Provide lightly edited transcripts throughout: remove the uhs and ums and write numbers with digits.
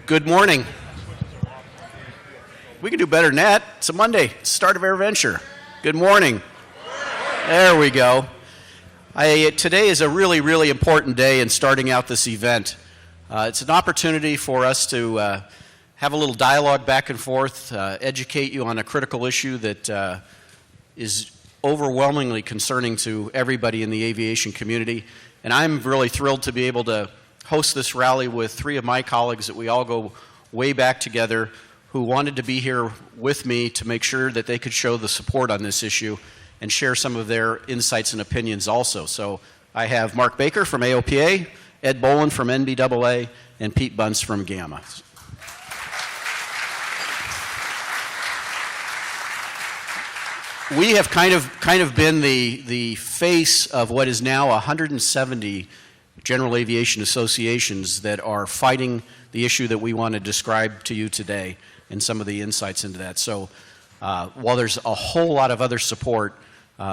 Good morning. We can do better than that. It's a Monday, start of AirVenture. Good morning. There we go. Today is a really, really important day in starting out this event. It's an opportunity for us to have a little dialogue back and forth, educate you on a critical issue that is overwhelmingly concerning to everybody in the aviation community. And I'm really thrilled to be able to host this rally with three of my colleagues that we all go way back together, who wanted to be here with me to make sure that they could show the support on this issue and share some of their insights and opinions also. So I have Mark Baker from AOPA, Ed Boland from NBAA, and Pete Bunce from GAMA. We have kind of been the face of what is now 170 general aviation associations that are fighting the issue that we want to describe to you today and some of the insights into that. So while there's a whole lot of other support,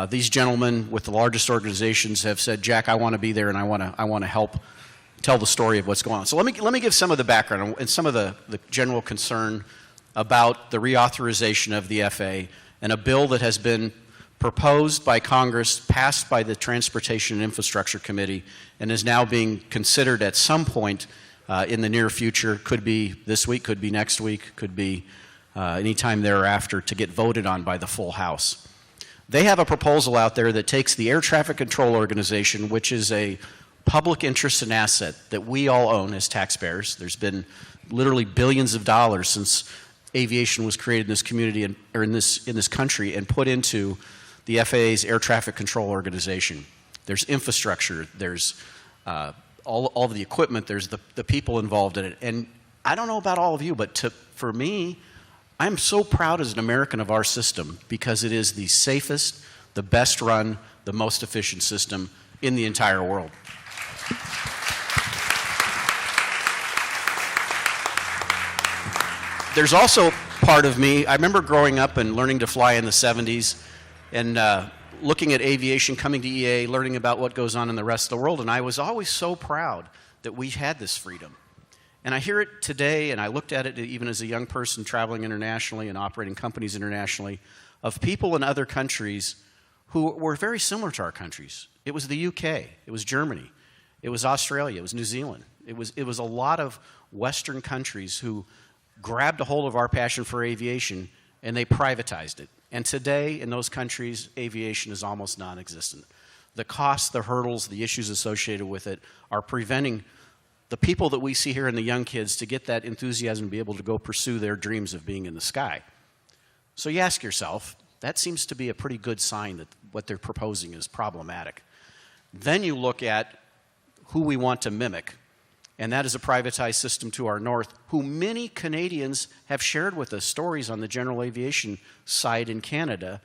these gentlemen with the largest organizations have said, Jack, I want to be there and I want to help tell the story of what's going on. So let me give some of the background and some of the general concern about the reauthorization of the FAA and a bill that has been proposed by Congress, passed by the Transportation and Infrastructure Committee, and is now being considered at some point in the near future. Could be this week, could be next week, could be any time thereafter, to get voted on by the full House. They have a proposal out there that takes the Air Traffic Control Organization, which is a public interest and asset that we all own as taxpayers. There's been literally billions of dollars since aviation was created in this community or in this country and put into the FAA's Air Traffic Control Organization. There's infrastructure, there's all of the equipment, there's the people involved in it. And I don't know about all of you, but for me, I'm so proud as an American of our system because it is the safest, the best run, the most efficient system in the entire world. There's also part of me, I remember growing up and learning to fly in the 70s and looking at aviation, coming to EAA, learning about what goes on in the rest of the world, and I was always so proud that we had this freedom. And I hear it today, and I looked at it even as a young person traveling internationally and operating companies internationally, of people in other countries who were very similar to our countries. It was the UK, it was Germany, it was Australia, it was New Zealand. It was a lot of Western countries who grabbed a hold of our passion for aviation and they privatized it. And today in those countries, aviation is almost non-existent. The costs, the hurdles, the issues associated with it are preventing the people that we see here and the young kids to get that enthusiasm and be able to go pursue their dreams of being in the sky. So you ask yourself, that seems to be a pretty good sign that what they're proposing is problematic. Then you look at who we want to mimic, and that is a privatized system to our north, who many Canadians have shared with us stories on the general aviation side in Canada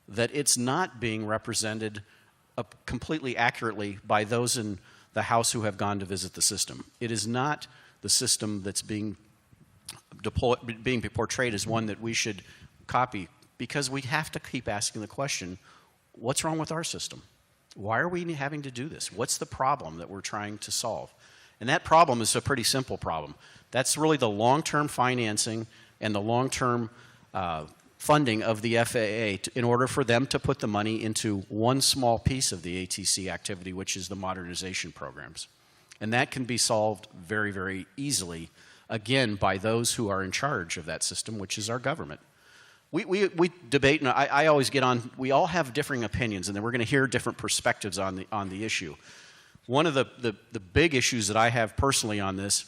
that it's not being represented completely accurately by those in the House who have gone to visit the system. It is not the system that's being portrayed as one that we should copy, because we have to keep asking the question, what's wrong with our system? Why are we having to do this? What's the problem that we're trying to solve? And that problem is a pretty simple problem. That's really the long-term financing and the long-term funding of the FAA in order for them to put the money into one small piece of the ATC activity, which is the modernization programs. And that can be solved very, very easily, again, by those who are in charge of that system, which is our government. We debate, and I always get on, we all have differing opinions, and then we're going to hear different perspectives on the issue. One of the big issues that I have personally on this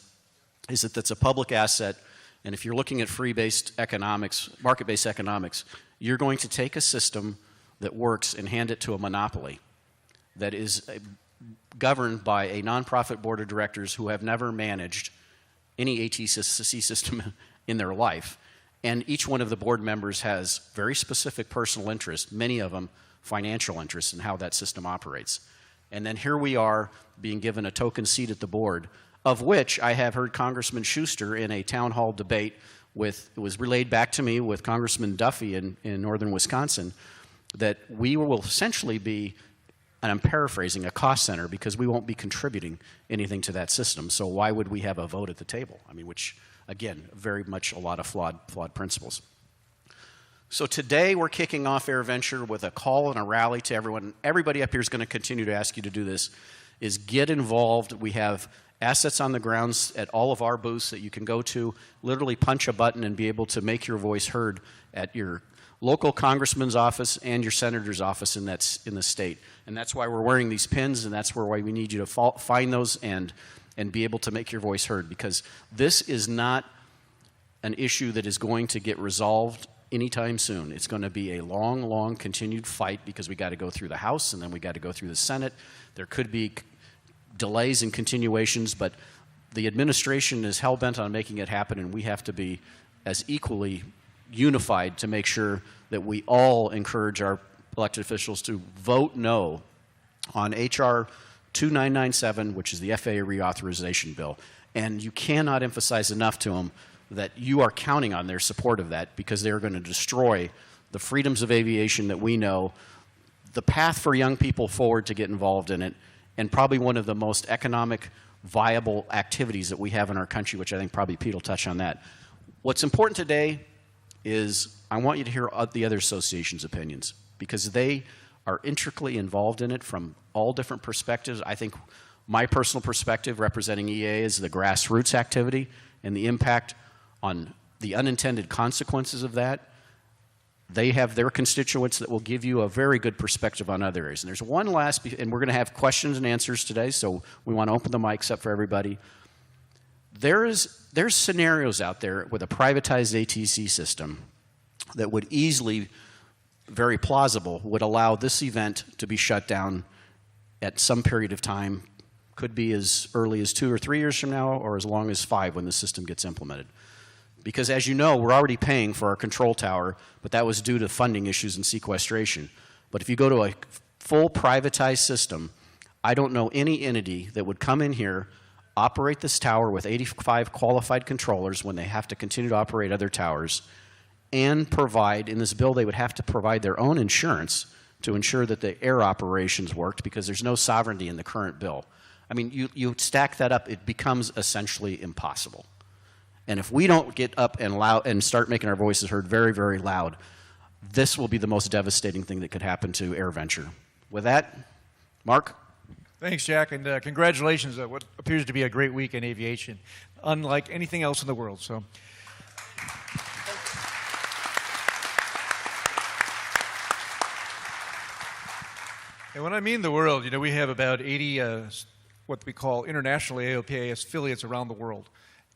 is that that's a public asset, and if you're looking at free-based economics, market-based economics, you're going to take a system that works and hand it to a monopoly that is governed by a nonprofit board of directors who have never managed any ATC system in their life. And each one of the board members has very specific personal interests, many of them financial interests in how that system operates. And then here we are being given a token seat at the board, of which I have heard Congressman Schuster in a town hall debate with, it was relayed back to me with Congressman Duffy in northern Wisconsin, that we will essentially be and I'm paraphrasing, a cost center because we won't be contributing anything to that system. So why would we have a vote at the table? I mean, which, again, very much a lot of flawed principles. So today we're kicking off AirVenture with a call and a rally to everyone. Everybody up here is going to continue to ask you to do this, is get involved. We have assets on the grounds at all of our booths that you can go to, literally punch a button and be able to make your voice heard at your local congressman's office and your senator's office in the state. And that's why we're wearing these pins, and that's why we need you to find those and be able to make your voice heard, because this is not an issue that is going to get resolved anytime soon. It's going to be a long, long continued fight because we got to go through the House and then we got to go through the Senate. There could be delays and continuations, but the administration is hell-bent on making it happen, and we have to be as equally unified to make sure that we all encourage our elected officials to vote no on H.R. 2997, which is the FAA reauthorization bill. And you cannot emphasize enough to them that you are counting on their support of that, because they're going to destroy the freedoms of aviation that we know, the path for young people forward to get involved in it, and probably one of the most economic viable activities that we have in our country, which I think probably Pete will touch on that. What's important today is I want you to hear the other associations' opinions, because they are intricately involved in it from all different perspectives. I think my personal perspective representing EAA is the grassroots activity and the impact on the unintended consequences of that. They have their constituents that will give you a very good perspective on other areas. And there's one last, and we're going to have questions and answers today, so we want to open the mics up for everybody. There's scenarios out there with a privatized ATC system that would easily, very plausible, would allow this event to be shut down at some period of time. Could be as early as 2 or 3 years from now, or as long as 5 when the system gets implemented. Because as you know, we're already paying for our control tower, but that was due to funding issues and sequestration. But if you go to a full privatized system, I don't know any entity that would come in here, operate this tower with 85 qualified controllers when they have to continue to operate other towers, and provide, in this bill they would have to provide their own insurance to ensure that the air operations worked, because there's no sovereignty in the current bill. I mean, you stack that up, it becomes essentially impossible. And if we don't get up and start making our voices heard very, very loud, this will be the most devastating thing that could happen to AirVenture. With that, Mark? Thanks, Jack, and congratulations on what appears to be a great week in aviation, unlike anything else in the world. So, and when I mean the world, you know, we have about 80 what we call international AOPA affiliates around the world.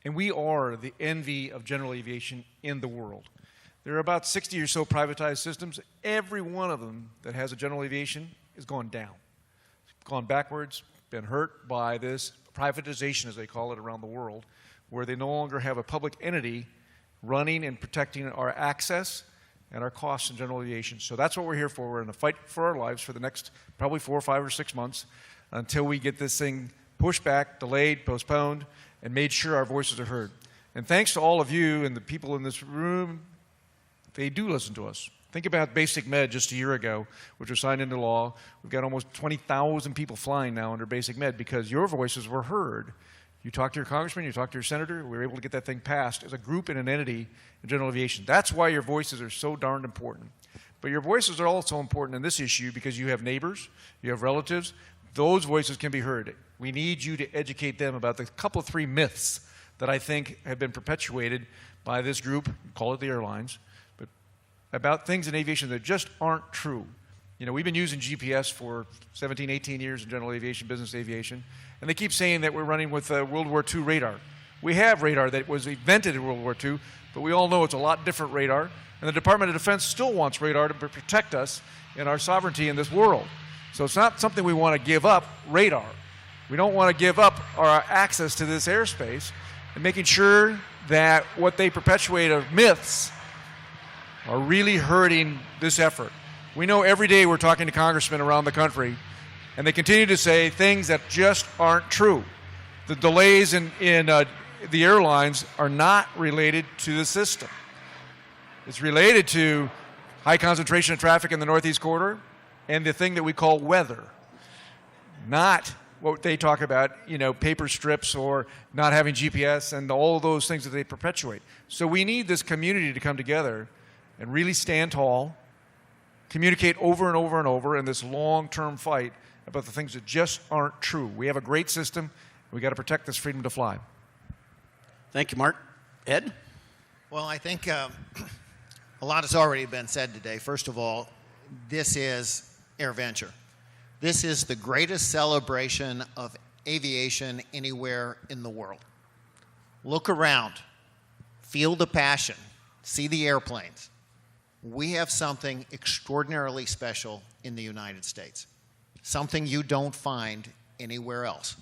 And we are the envy of general aviation in the world. There are about 60 or so privatized systems. Every one of them that has a general aviation is gone down. It's gone backwards, been hurt by this privatization, as they call it, around the world, where they no longer have a public entity running and protecting our access and our costs in general aviation. So that's what we're here for. We're in a fight for our lives for the next probably 4 or 5 or 6 months until we get this thing pushed back, delayed, postponed, and made sure our voices are heard. And thanks to all of you and the people in this room, they do listen to us. Think about Basic Med just a year ago, which was signed into law. We've got almost 20,000 people flying now under Basic Med because your voices were heard. You talked to your congressman, you talked to your senator, we were able to get that thing passed as a group and an entity in general aviation. That's why your voices are so darned important. But your voices are also important in this issue because you have neighbors, you have relatives. Those voices can be heard. We need you to educate them about the couple of 3 myths that I think have been perpetuated by this group, call it the airlines, but about things in aviation that just aren't true. You know, we've been using GPS for 17, 18 years in general aviation, business aviation, and they keep saying that we're running with World War II radar. We have radar that was invented in World War II, but we all know it's a lot different radar, and the Department of Defense still wants radar to protect us in our sovereignty in this world. So it's not something we want to give up, radar. We don't want to give up our access to this airspace, and making sure that what they perpetuate of myths are really hurting this effort. We know every day we're talking to congressmen around the country, and they continue to say things that just aren't true. The delays in the airlines are not related to the system. It's related to high concentration of traffic in the Northeast Corridor and the thing that we call weather. not what they talk about, paper strips or not having GPS and all those things that they perpetuate. So we need this community to come together and really stand tall, communicate over and over and over in this long-term fight about the things that just aren't true. We have a great system. We got to protect this freedom to fly. Thank you, Mark. Ed? Well, I think a lot has already been said today. First of all, this is AirVenture. This is the greatest celebration of aviation anywhere in the world. Look around, feel the passion, see the airplanes. We have something extraordinarily special in the United States, something you don't find anywhere else.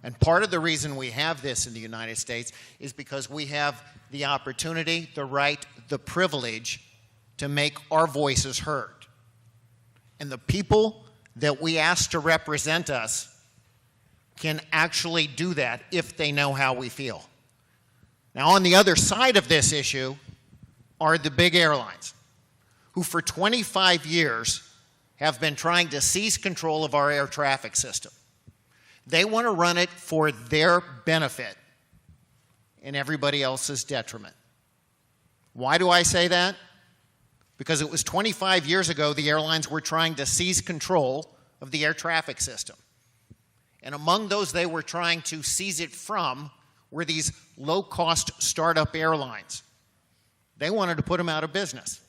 And part of the reason we have this in the United States is because we have the opportunity, the right, the privilege to make our voices heard. And the people that we ask to represent us can actually do that if they know how we feel. Now, on the other side of this issue are the big airlines, who for 25 years have been trying to seize control of our air traffic system. They want to run it for their benefit and everybody else's detriment. Why do I say that? Because it was 25 years ago the airlines were trying to seize control of the air traffic system. And among those they were trying to seize it from were these low-cost startup airlines. They wanted to put them out of business.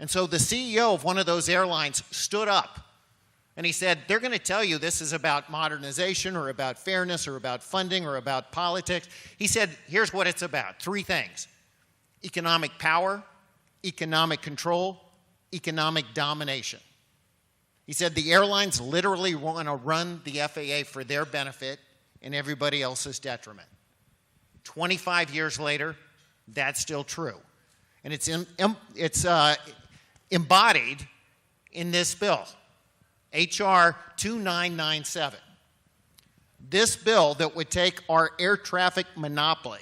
And so the CEO of one of those airlines stood up and he said, they're going to tell you this is about modernization or about fairness or about funding or about politics. He said, here's what it's about. 3 things: economic power, economic control, economic domination. He said the airlines literally want to run the FAA for their benefit and everybody else's detriment. 25 years later, that's still true. And it's embodied in this bill, H.R. 2997. This bill that would take our air traffic monopoly,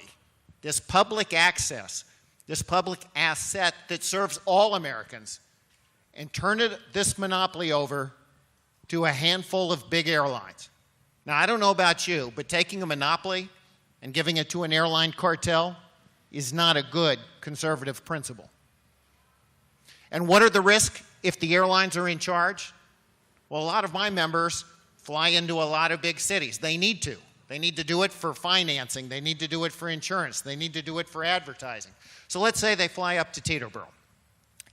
this public access, this public asset that serves all Americans, and turn this monopoly over to a handful of big airlines. Now, I don't know about you, but taking a monopoly and giving it to an airline cartel is not a good conservative principle. And what are the risks if the airlines are in charge? Well, a lot of my members fly into a lot of big cities. They need to. They need to do it for financing. They need to do it for insurance. They need to do it for advertising. So let's say they fly up to Teterboro.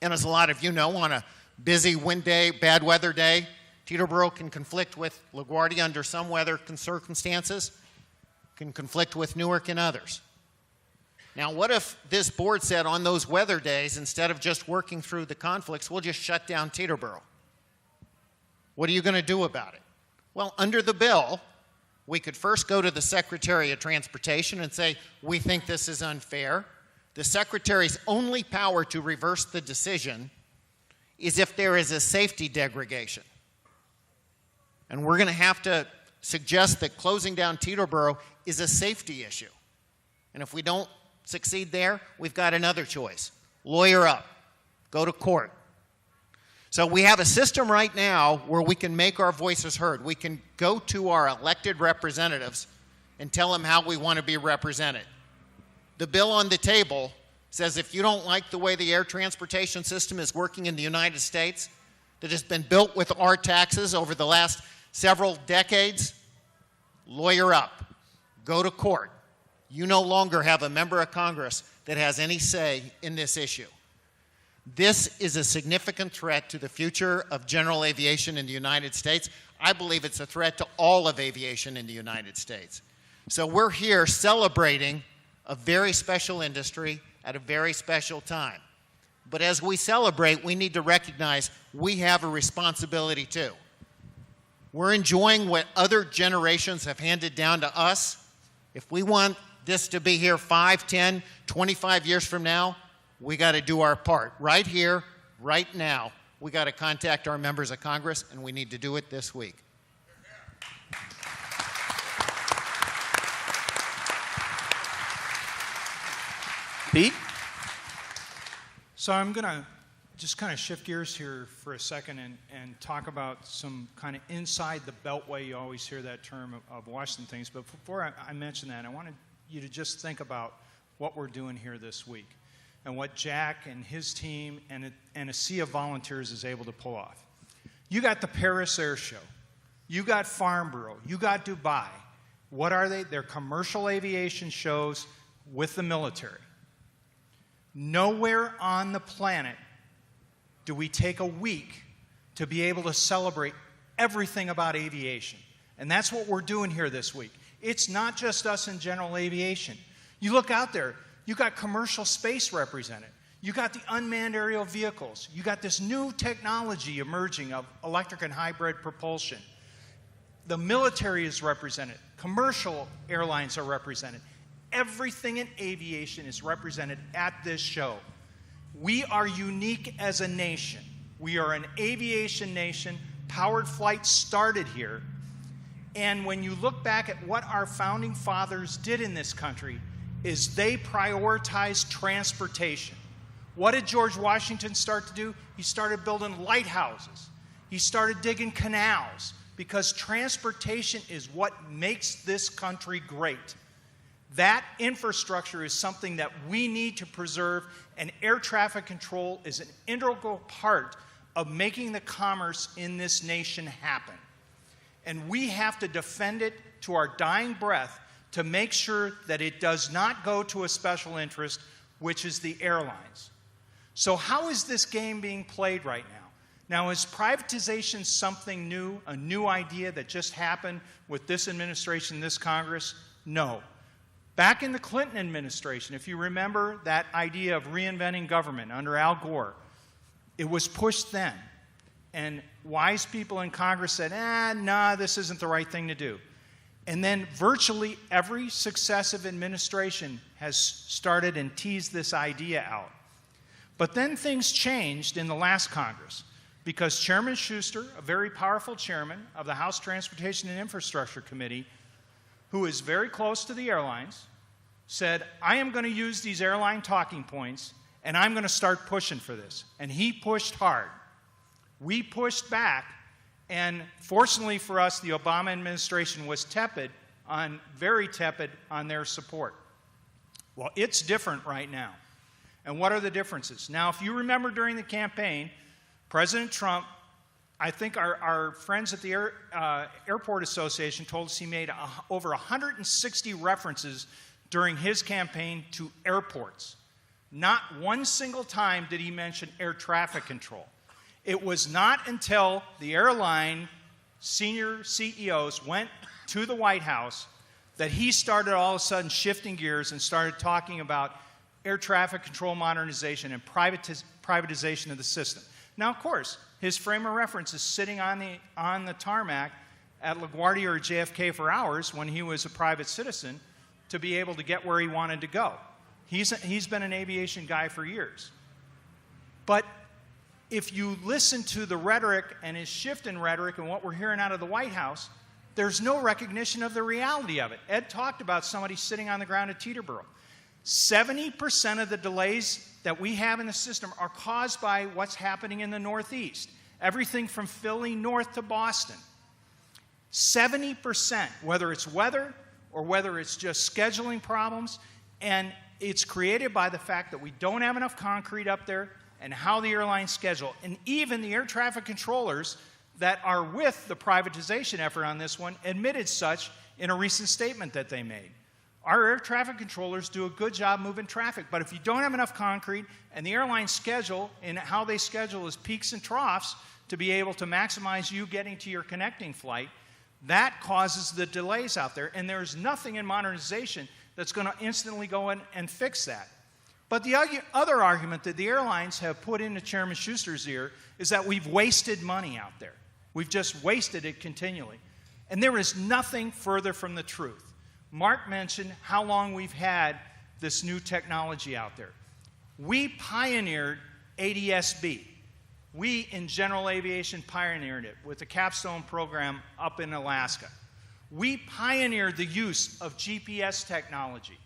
And as a lot of you know, on a busy wind day, bad weather day, Teterboro can conflict with LaGuardia under some weather circumstances, can conflict with Newark and others. Now, what if this board said on those weather days, instead of just working through the conflicts, we'll just shut down Teterboro? What are you going to do about it? Well, under the bill, we could first go to the Secretary of Transportation and say, we think this is unfair. The Secretary's only power to reverse the decision is if there is a safety degradation. And we're going to have to suggest that closing down Teterboro is a safety issue. And if we don't succeed there, we've got another choice. Lawyer up. Go to court. So we have a system right now where we can make our voices heard. We can go to our elected representatives and tell them how we want to be represented. The bill on the table says if you don't like the way the air transportation system is working in the United States, that has been built with our taxes over the last several decades, lawyer up. Go to court. You no longer have a member of Congress that has any say in this issue. This is a significant threat to the future of general aviation in the United States. I believe it's a threat to all of aviation in the United States. So we're here celebrating a very special industry at a very special time. But as we celebrate, we need to recognize we have a responsibility too. We're enjoying what other generations have handed down to us. If we want this to be here 5, 10, 25 years from now, we got to do our part. Right here, right now, we got to contact our members of Congress, and we need to do it this week. Pete? So I'm going to just kind of shift gears here for a second and talk about some kind of inside the beltway. You always hear that term of Washington things. But before I mention that, I wanted you to just think about what we're doing here this week and what Jack and his team and a sea of volunteers is able to pull off. You got the Paris Air Show. You got Farnborough. You got Dubai. What are they? They're commercial aviation shows with the military. Nowhere on the planet do we take a week to be able to celebrate everything about aviation. And that's what we're doing here this week. It's not just us in general aviation. You look out there, you got commercial space represented. You got the unmanned aerial vehicles. You got this new technology emerging of electric and hybrid propulsion. The military is represented. Commercial airlines are represented. Everything in aviation is represented at this show. We are unique as a nation. We are an aviation nation. Powered flight started here. And when you look back at what our founding fathers did in this country, is they prioritized transportation. What did George Washington start to do? He started building lighthouses. He started digging canals, because transportation is what makes this country great. That infrastructure is something that we need to preserve, and air traffic control is an integral part of making the commerce in this nation happen. And we have to defend it to our dying breath to make sure that it does not go to a special interest, which is the airlines. So how is this game being played right now? Now, is privatization something new, a new idea that just happened with this administration, this Congress? No. Back in the Clinton administration, if you remember that idea of reinventing government under Al Gore, it was pushed then. And wise people in Congress said, nah, this isn't the right thing to do. And then virtually every successive administration has started and teased this idea out. But then things changed in the last Congress, because Chairman Schuster, a very powerful chairman of the House Transportation and Infrastructure Committee, who is very close to the airlines, said, I am going to use these airline talking points, and I'm going to start pushing for this. And he pushed hard. We pushed back, and fortunately for us, the Obama administration was very tepid on their support. Well, it's different right now. And what are the differences? Now, if you remember during the campaign, President Trump, I think our friends at the Airport Association told us he made over 160 references during his campaign to airports. Not one single time did he mention air traffic control. It was not until the airline senior CEOs went to the White House that he started all of a sudden shifting gears and started talking about air traffic control modernization and privatization of the system. Now, of course, his frame of reference is sitting on the tarmac at LaGuardia or JFK for hours when he was a private citizen to be able to get where he wanted to go. He's been an aviation guy for years. But if you listen to the rhetoric and his shift in rhetoric and what we're hearing out of the White House, there's no recognition of the reality of it. Ed talked about somebody sitting on the ground at Teterboro. 70% of the delays that we have in the system are caused by what's happening in the Northeast. Everything from Philly north to Boston. 70%, whether it's weather or whether it's just scheduling problems, and it's created by the fact that we don't have enough concrete up there and how the airlines schedule. And even the air traffic controllers that are with the privatization effort on this one admitted such in a recent statement that they made. Our air traffic controllers do a good job moving traffic, but if you don't have enough concrete and the airline schedule and how they schedule is peaks and troughs to be able to maximize you getting to your connecting flight, that causes the delays out there, and there's nothing in modernization that's going to instantly go in and fix that. But the other argument that the airlines have put into Chairman Schuster's ear is that we've wasted money out there. We've just wasted it continually. And there is nothing further from the truth. Mark mentioned how long we've had this new technology out there. We pioneered ADS-B. We, in general aviation, pioneered it with the Capstone program up in Alaska. We pioneered the use of GPS technology.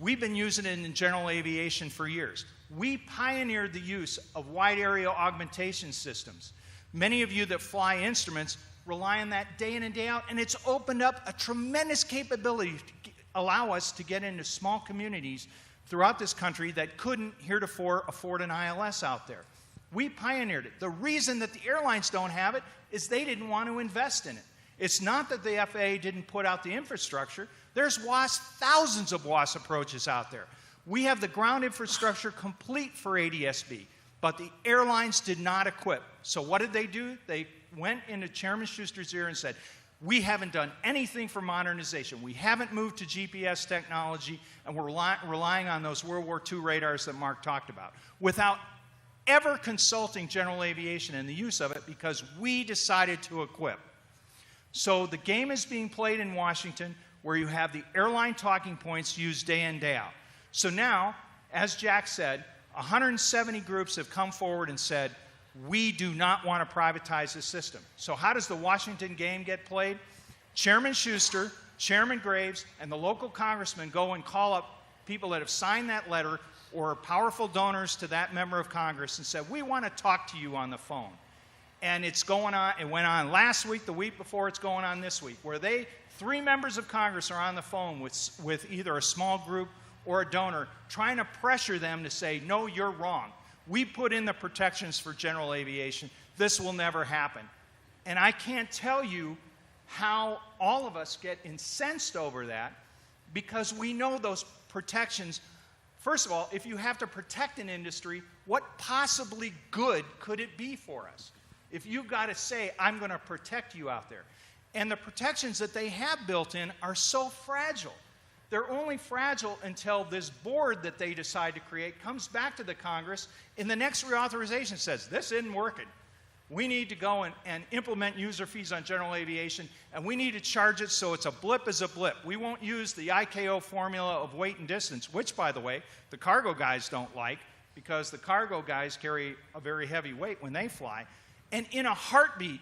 We've been using it in general aviation for years. We pioneered the use of wide area augmentation systems. Many of you that fly instruments rely on that day in and day out, and it's opened up a tremendous capability to allow us to get into small communities throughout this country that couldn't heretofore afford an ILS out there. We pioneered it. The reason that the airlines don't have it is they didn't want to invest in it. It's not that the FAA didn't put out the infrastructure. There's WAAS, thousands of WAAS approaches out there. We have the ground infrastructure complete for ADS-B, but the airlines did not equip. So what did they do? They went into Chairman Schuster's ear and said, we haven't done anything for modernization. We haven't moved to GPS technology, and we're relying on those World War II radars that Mark talked about, without ever consulting general aviation and the use of it, because we decided to equip. So the game is being played in Washington, where you have the airline talking points used day in, day out. So now, as Jack said, 170 groups have come forward and said, we do not want to privatize this system. So how does the Washington game get played? Chairman Schuster, Chairman Graves, and the local congressmen go and call up people that have signed that letter or powerful donors to that member of Congress and said, we want to talk to you on the phone. And it's going on, it went on last week, the week before, it's going on this week, where three members of Congress are on the phone with either a small group or a donor, trying to pressure them to say, no, you're wrong. We put in the protections for general aviation. This will never happen. And I can't tell you how all of us get incensed over that, because we know those protections. First of all, if you have to protect an industry, what possibly good could it be for us? If you've got to say, I'm going to protect you out there. And the protections that they have built in are so fragile. They're only fragile until this board that they decide to create comes back to the Congress in the next reauthorization, says, this isn't working. We need to go and implement user fees on general aviation, and we need to charge it so it's a blip is a blip. We won't use the ICAO formula of weight and distance, which, by the way, the cargo guys don't like, because the cargo guys carry a very heavy weight when they fly. And in a heartbeat,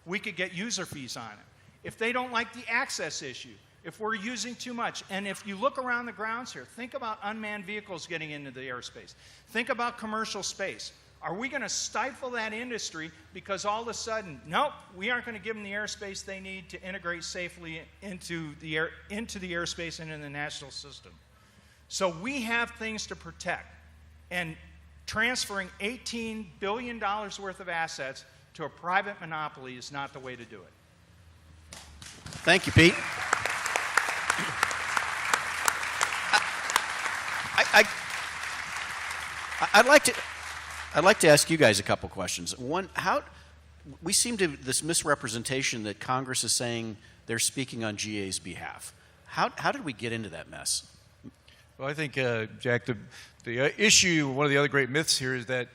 we could get user fees on it. If they don't like the access issue, if we're using too much, and if you look around the grounds here, think about unmanned vehicles getting into the airspace. Think about commercial space. Are we going to stifle that industry because all of a sudden, nope, we aren't going to give them the airspace they need to integrate safely into the airspace and in the national system? So we have things to protect, and transferring $18 billion worth of assets to a private monopoly is not the way to do it. Thank you, Pete. I'd like to ask you guys a couple questions. One, we seem to this misrepresentation that Congress is saying they're speaking on GA's behalf. How did we get into that mess? Well, I think, Jack, the issue, one of the other great myths here is that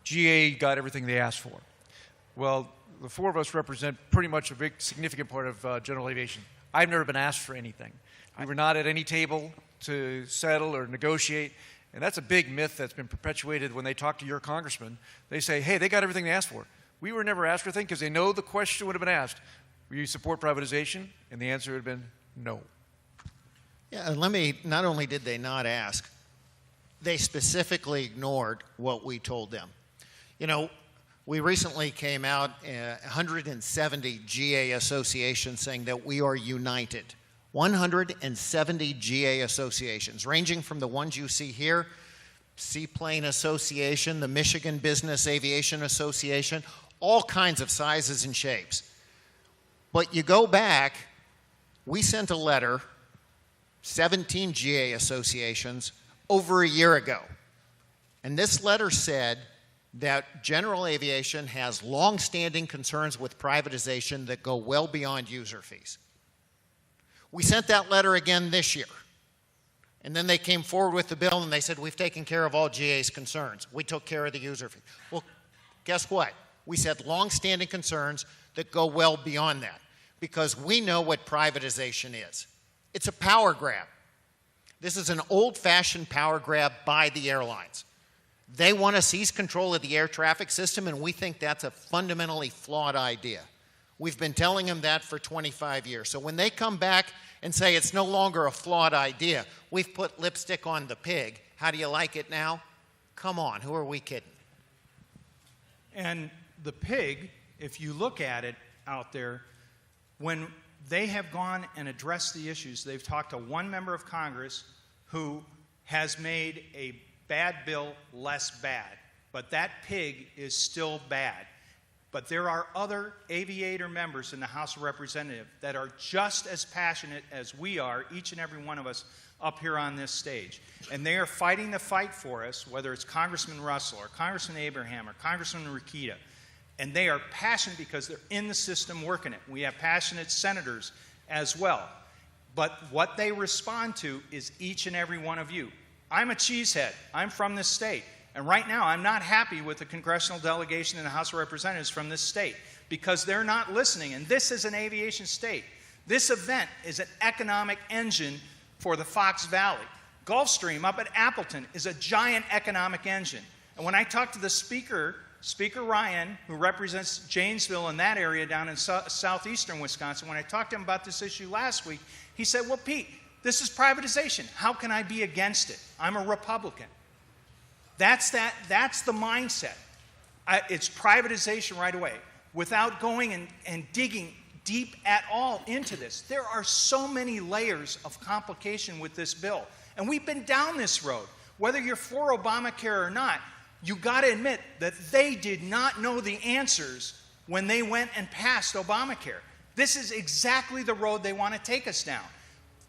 GA got everything they asked for. Well, the four of us represent pretty much a big, significant part of general aviation. I've never been asked for anything. We were not at any table to settle or negotiate, and that's a big myth that's been perpetuated when they talk to your congressman. They say, hey, they got everything they asked for. We were never asked for a thing because they know the question would have been asked. Will you support privatization? And the answer would have been no. Yeah, not only did they not ask, they specifically ignored what we told them. You know, we recently came out, 170 GA associations saying that we are united. 170 GA associations, ranging from the ones you see here, Seaplane Association, the Michigan Business Aviation Association, all kinds of sizes and shapes. But you go back, we sent a letter, 17 GA associations, over a year ago. And this letter said that general aviation has long-standing concerns with privatization that go well beyond user fees. We sent that letter again this year. And then they came forward with the bill and they said, we've taken care of all GA's concerns. We took care of the user fee. Well, guess what? We said long-standing concerns that go well beyond that, because we know what privatization is. It's a power grab. This is an old-fashioned power grab by the airlines. They want to seize control of the air traffic system, and we think that's a fundamentally flawed idea. We've been telling them that for 25 years. So when they come back and say it's no longer a flawed idea. We've put lipstick on the pig. How do you like it now? Come on, who are we kidding? And the pig, if you look at it out there, when they have gone and addressed the issues, they've talked to one member of Congress who has made a bad bill less bad. But that pig is still bad. But there are other aviator members in the House of Representatives that are just as passionate as we are, each and every one of us up here on this stage. And they are fighting the fight for us, whether it's Congressman Russell or Congressman Abraham or Congressman Rikita. And they are passionate because they're in the system working it. We have passionate senators as well. But what they respond to is each and every one of you. I'm a cheesehead. I'm from this state. And right now, I'm not happy with the congressional delegation in the House of Representatives from this state because they're not listening. And this is an aviation state. This event is an economic engine for the Fox Valley. Gulfstream up at Appleton is a giant economic engine. And when I talked to the Speaker Ryan, who represents Janesville and that area down in southeastern Wisconsin, when I talked to him about this issue last week, he said, well, Pete, this is privatization. How can I be against it? I'm a Republican. That's the mindset. It's privatization right away without going and digging deep at all into this. There are so many layers of complication with this bill. And we've been down this road. Whether you're for Obamacare or not, you got to admit that they did not know the answers when they went and passed Obamacare. This is exactly the road they want to take us down.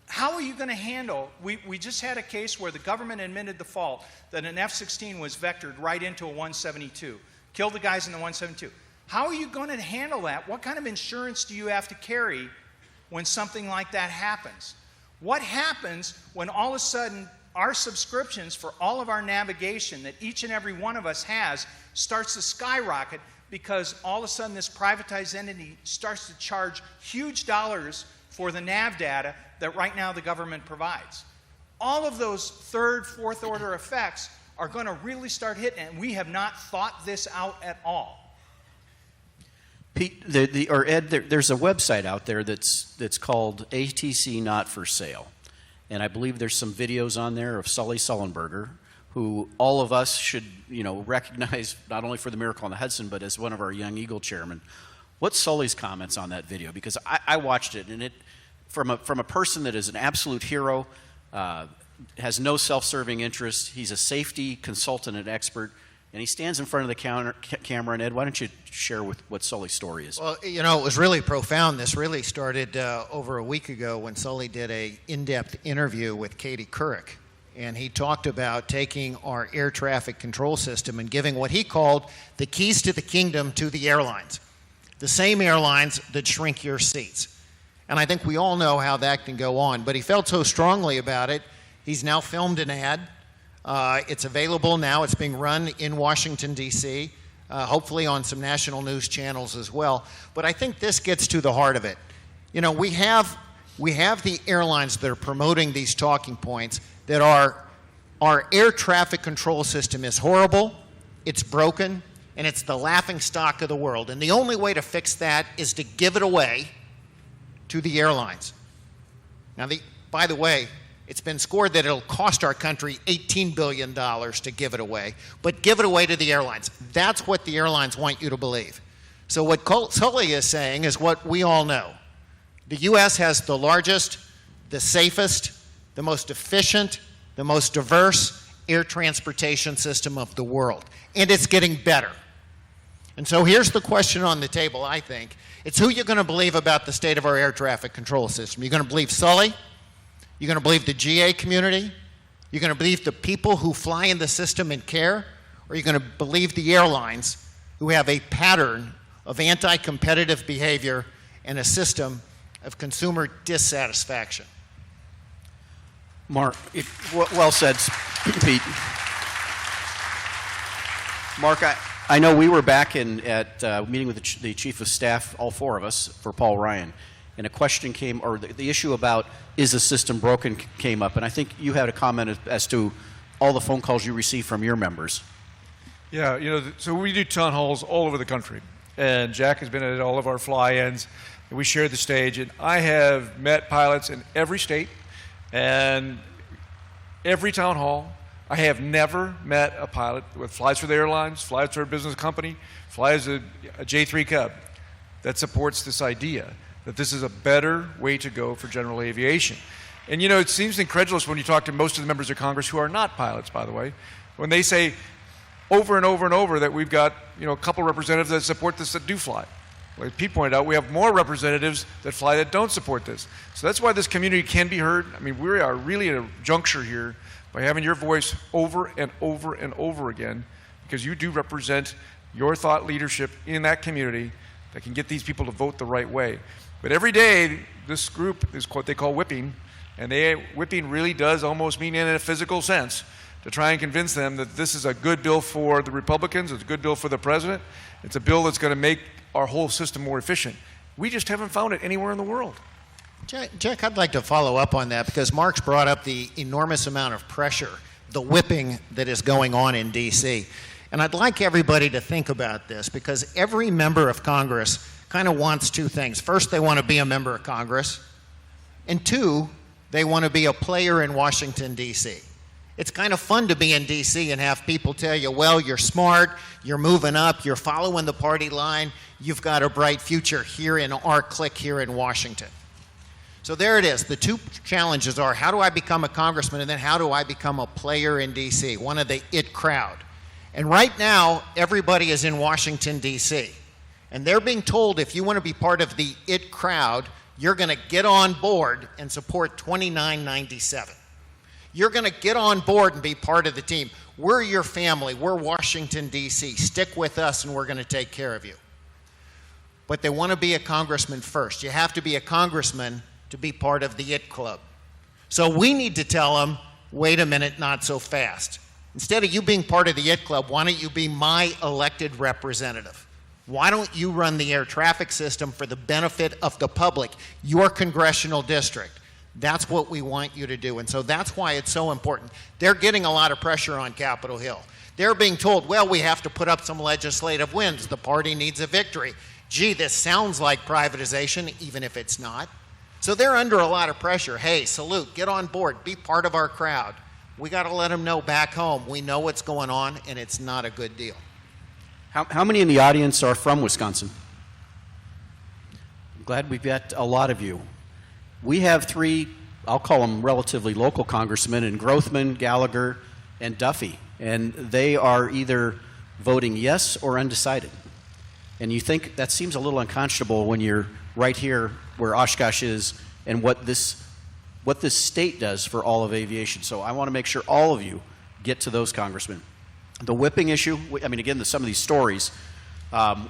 How are you going to handle, we just had a case where the government admitted the fault that an F-16 was vectored right into a 172, killed the guys in the 172. How are you going to handle that? What kind of insurance do you have to carry when something like that happens? What happens when all of a sudden our subscriptions for all of our navigation that each and every one of us has starts to skyrocket because all of a sudden this privatized entity starts to charge huge dollars for the nav data that right now the government provides? All of those third, fourth order effects are going to really start hitting, and we have not thought this out at all. Pete, Ed, there's a website out there that's called ATC Not For Sale. And I believe there's some videos on there of Sully Sullenberger, who all of us should, recognize not only for the Miracle on the Hudson, but as one of our Young Eagle chairmen. What's Sully's comments on that video? Because I watched it, and from a person that is an absolute hero, has no self-serving interest. He's a safety consultant and expert, and he stands in front of the camera. And Ed, why don't you share what Sully's story is? Well, it was really profound. This really started over a week ago when Sully did an in-depth interview with Katie Couric. And he talked about taking our air traffic control system and giving what he called the keys to the kingdom to the airlines. The same airlines that shrink your seats. And I think we all know how that can go on. But he felt so strongly about it, he's now filmed an ad. It's available now. It's being run in Washington, D.C., hopefully on some national news channels as well. But I think this gets to the heart of it. We have the airlines that are promoting these talking points that our air traffic control system is horrible, it's broken, and it's the laughing stock of the world. And the only way to fix that is to give it away to the airlines. Now, by the way, it's been scored that it'll cost our country $18 billion to give it away, but give it away to the airlines. That's what the airlines want you to believe. So what Sully is saying is what we all know. The U.S. has the largest, the safest, the most efficient, the most diverse air transportation system of the world, and it's getting better. And so here's the question on the table, I think. It's who you're going to believe about the state of our air traffic control system. You're going to believe Sully? You're going to believe the GA community? You're going to believe the people who fly in the system and care? Or you're going to believe the airlines who have a pattern of anti-competitive behavior and a system of consumer dissatisfaction? Mark, well said, Pete. Mark, I know we were back at meeting with the chief of staff, all four of us, for Paul Ryan, and a question came, or the issue about is the system broken came up, and I think you had a comment as to all the phone calls you received from your members. Yeah, so we do town halls all over the country, and Jack has been at all of our fly-ins, and we share the stage. And I have met pilots in every state and every town hall. I have never met a pilot that flies for the airlines, flies for a business company, flies a J3 Cub that supports this idea that this is a better way to go for general aviation. And it seems incredulous when you talk to most of the members of Congress who are not pilots, by the way, when they say over and over and over that we've got a couple representatives that support this that do fly. Like Pete pointed out, we have more representatives that fly that don't support this. So that's why this community can be heard. I mean, we are really at a juncture here by having your voice over and over and over again, because you do represent your thought leadership in that community that can get these people to vote the right way. But every day, this group is what they call whipping, and whipping really does almost mean in a physical sense to try and convince them that this is a good bill for the Republicans, it's a good bill for the president, it's a bill that's going to make our whole system more efficient. We just haven't found it anywhere in the world. Jack, I'd like to follow up on that because Mark's brought up the enormous amount of pressure, the whipping that is going on in D.C. And I'd like everybody to think about this because every member of Congress kind of wants two things. First, they want to be a member of Congress. And two, they want to be a player in Washington, D.C. It's kind of fun to be in D.C. and have people tell you, well, you're smart, you're moving up, you're following the party line, you've got a bright future here in our clique here in Washington. So there it is. The two challenges are, how do I become a congressman, and then how do I become a player in D.C., one of the it crowd? And right now, everybody is in Washington, D.C. And they're being told if you want to be part of the it crowd, you're going to get on board and support 2997. You're going to get on board and be part of the team. We're your family. We're Washington, D.C. Stick with us and we're going to take care of you. But they want to be a congressman first. You have to be a congressman to be part of the IT Club. So we need to tell them, wait a minute, not so fast. Instead of you being part of the IT Club, why don't you be my elected representative? Why don't you run the air traffic system for the benefit of the public, your congressional district? That's what we want you to do. And so that's why it's so important. They're getting a lot of pressure on Capitol Hill. They're being told, well, we have to put up some legislative wins. The party needs a victory. Gee, this sounds like privatization, even if it's not. So they're under a lot of pressure. Hey, salute, get on board, be part of our crowd. We got to let them know back home, we know what's going on, and it's not a good deal. How many in the audience are from Wisconsin? I'm glad we've got a lot of you. We have three, I'll call them relatively local congressmen, in Grothman, Gallagher, and Duffy. And they are either voting yes or undecided. And you think that seems a little unconscionable when you're right here where Oshkosh is and what this state does for all of aviation. So I want to make sure all of you get to those congressmen. The whipping issue, I mean, again, some of these stories.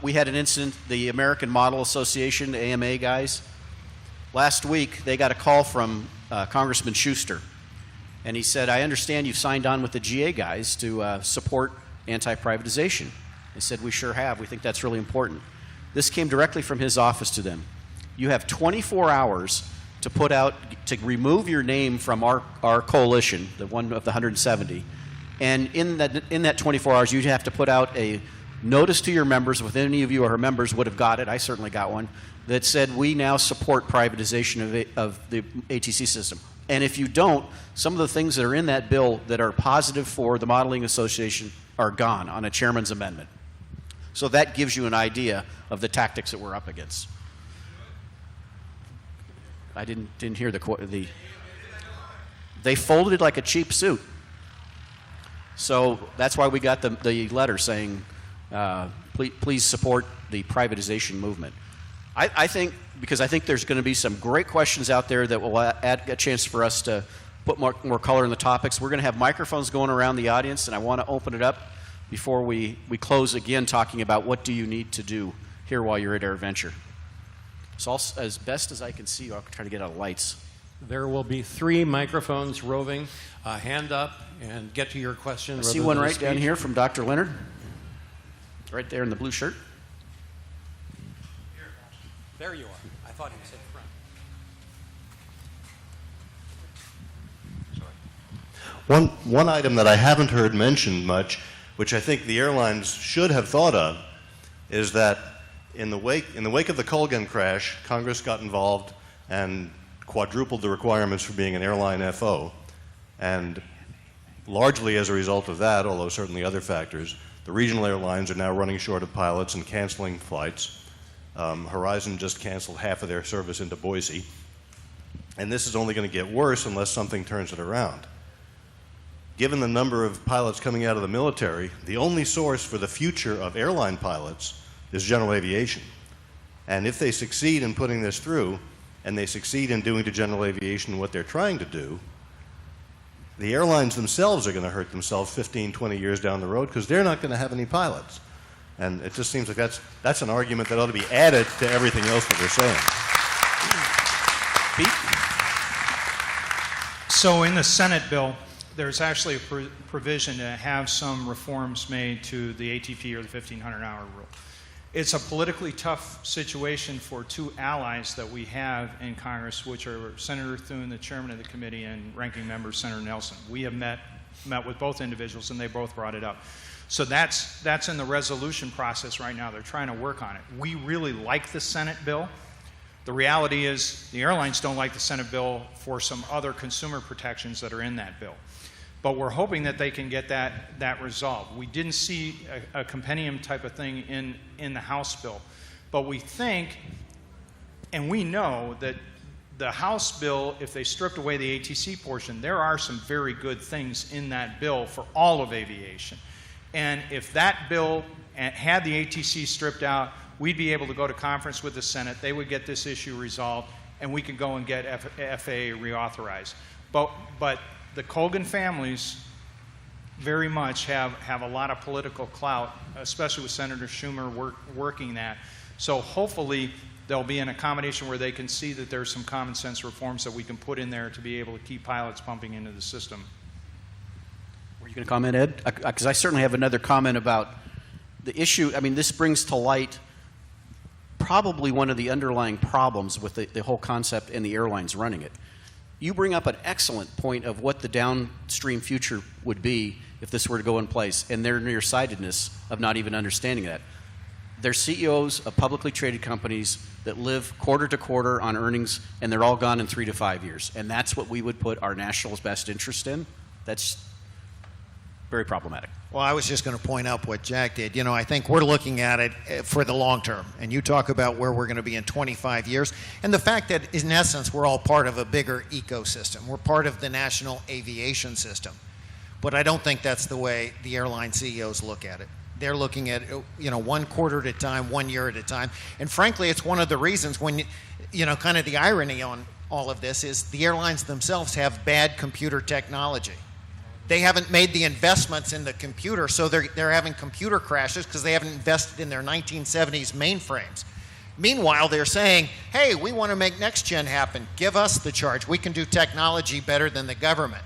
We had an incident, the American Model Association, the AMA guys. Last week, they got a call from Congressman Schuster. And he said, I understand you've signed on with the GA guys to support anti-privatization. They said, we sure have. We think that's really important. This came directly from his office to them. You have 24 hours to remove your name from our coalition, the one of the 170. And in that 24 hours, you'd have to put out a notice to your members, if any of you are members would have got it, I certainly got one, that said we now support privatization of the ATC system. And if you don't, some of the things that are in that bill that are positive for the Modeling Association are gone on a chairman's amendment. So that gives you an idea of the tactics that we're up against. I didn't hear the they folded it like a cheap suit. So that's why we got the letter saying, please support the privatization movement. I think, because I think there's going to be some great questions out there that will add a chance for us to put more color in the topics. We're going to have microphones going around the audience, and I want to open it up before we close again talking about what do you need to do here while you're at AirVenture. So as best as I can see, I'll try to get out of lights. There will be 3 microphones roving. Hand up and get to your question. I see one right down here from Dr. Leonard. Right there in the blue shirt. There you are. I thought he said front. One item that I haven't heard mentioned much, which I think the airlines should have thought of, is that In the wake of the Colgan crash, Congress got involved and quadrupled the requirements for being an airline FO. And largely as a result of that, although certainly other factors, the regional airlines are now running short of pilots and canceling flights. Horizon just canceled half of their service into Boise. And this is only going to get worse unless something turns it around. Given the number of pilots coming out of the military, the only source for the future of airline pilots is general aviation. And if they succeed in putting this through, and they succeed in doing to general aviation what they're trying to do, the airlines themselves are going to hurt themselves 15, 20 years down the road because they're not going to have any pilots. And it just seems like that's an argument that ought to be added to everything else that we're saying. Pete? So in the Senate bill, there's actually a provision to have some reforms made to the ATP or the 1,500-hour rule. It's a politically tough situation for two allies that we have in Congress, which are Senator Thune, the chairman of the committee, and ranking member Senator Nelson. We have met with both individuals, and they both brought it up. So that's in the resolution process right now. They're trying to work on it. We really like the Senate bill. The reality is the airlines don't like the Senate bill for some other consumer protections that are in that bill. But we're hoping that they can get that resolved. We didn't see a compendium type of thing in the House bill. But we think, and we know that the House bill, if they stripped away the ATC portion, there are some very good things in that bill for all of aviation. And if that bill had the ATC stripped out, we'd be able to go to conference with the Senate. They would get this issue resolved, and we could go and get FAA reauthorized. But the Colgan families very much have a lot of political clout, especially with Senator Schumer working that. So hopefully there'll be an accommodation where they can see that there's some common sense reforms that we can put in there to be able to keep pilots pumping into the system. Were you going to comment, Ed? Because I certainly have another comment about the issue. I mean, this brings to light probably one of the underlying problems with the whole concept and the airlines running it. You bring up an excellent point of what the downstream future would be if this were to go in place, and their nearsightedness of not even understanding that. They're CEOs of publicly traded companies that live quarter to quarter on earnings, and they're all gone in 3 to 5 years. And that's what we would put our national best interest in. That's very problematic. Well, I was just going to point out what Jack did. You know, I think we're looking at it for the long term. And you talk about where we're going to be in 25 years. And the fact that, in essence, we're all part of a bigger ecosystem. We're part of the national aviation system. But I don't think that's the way the airline CEOs look at it. They're looking at, you know, 1 quarter at a time, 1 year at a time. And frankly, it's one of the reasons when, you know, kind of the irony on all of this is the airlines themselves have bad computer technology. They haven't made the investments in the computer, so they're having computer crashes because they haven't invested in their 1970s mainframes. Meanwhile, they're saying, hey, we want to make next gen happen. Give us the charge. We can do technology better than the government.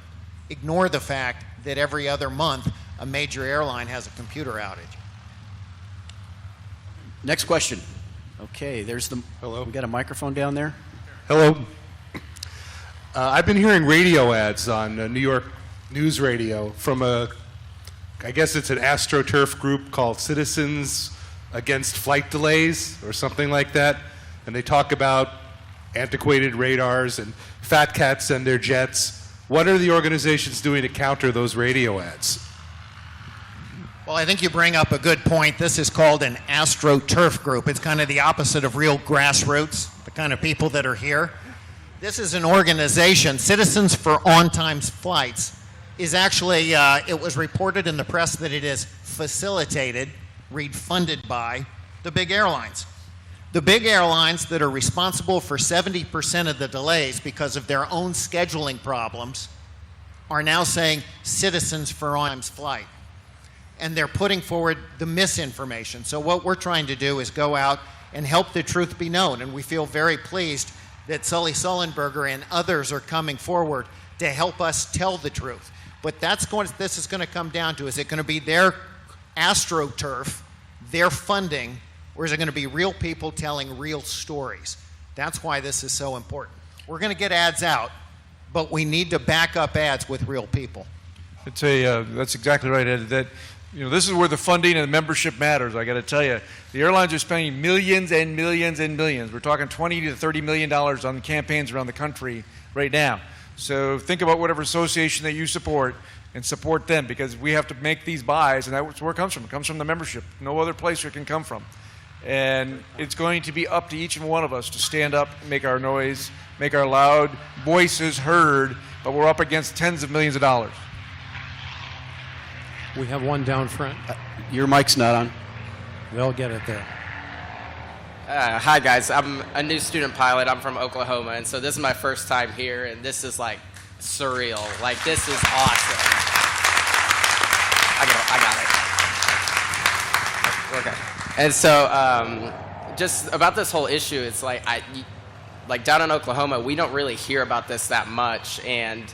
Ignore the fact that every other month a major airline has a computer outage. Next question. Okay, there's the. Hello. We got a microphone down there. Hello. I've been hearing radio ads on New York News Radio from I guess it's an AstroTurf group called Citizens Against Flight Delays or something like that. And they talk about antiquated radars and fat cats and their jets. What are the organizations doing to counter those radio ads? Well, I think you bring up a good point. This is called an AstroTurf group. It's kind of the opposite of real grassroots, the kind of people that are here. This is an organization, Citizens for On-Time Flights, is actually, it was reported in the press that it is facilitated, read funded by, the big airlines. The big airlines that are responsible for 70% of the delays because of their own scheduling problems are now saying Citizens for On-Time Flight. And they're putting forward the misinformation. So what we're trying to do is go out and help the truth be known. And we feel very pleased that Sully Sullenberger and others are coming forward to help us tell the truth. But this is going to come down to, is it going to be their AstroTurf, their funding, or is it going to be real people telling real stories? That's why this is so important. We're going to get ads out, but we need to back up ads with real people. That's exactly right, Ed. That This is where the funding and the membership matters. I got to tell you, the airlines are spending millions and millions and millions. We're talking $20 to $30 million on campaigns around the country right now. So think about whatever association that you support and support them, because we have to make these buys, and that's where it comes from. It comes from the membership. No other place where it can come from. And it's going to be up to each and one of us to stand up, make our noise, make our loud voices heard, but we're up against tens of millions of dollars. We have one down front. Your mic's not on. They'll get it there. Hi guys, I'm a new student pilot. I'm from Oklahoma, and so this is my first time here, and this is like surreal. Like, this is awesome. I got it. Okay. And so, just about this whole issue, it's like down in Oklahoma, we don't really hear about this that much, and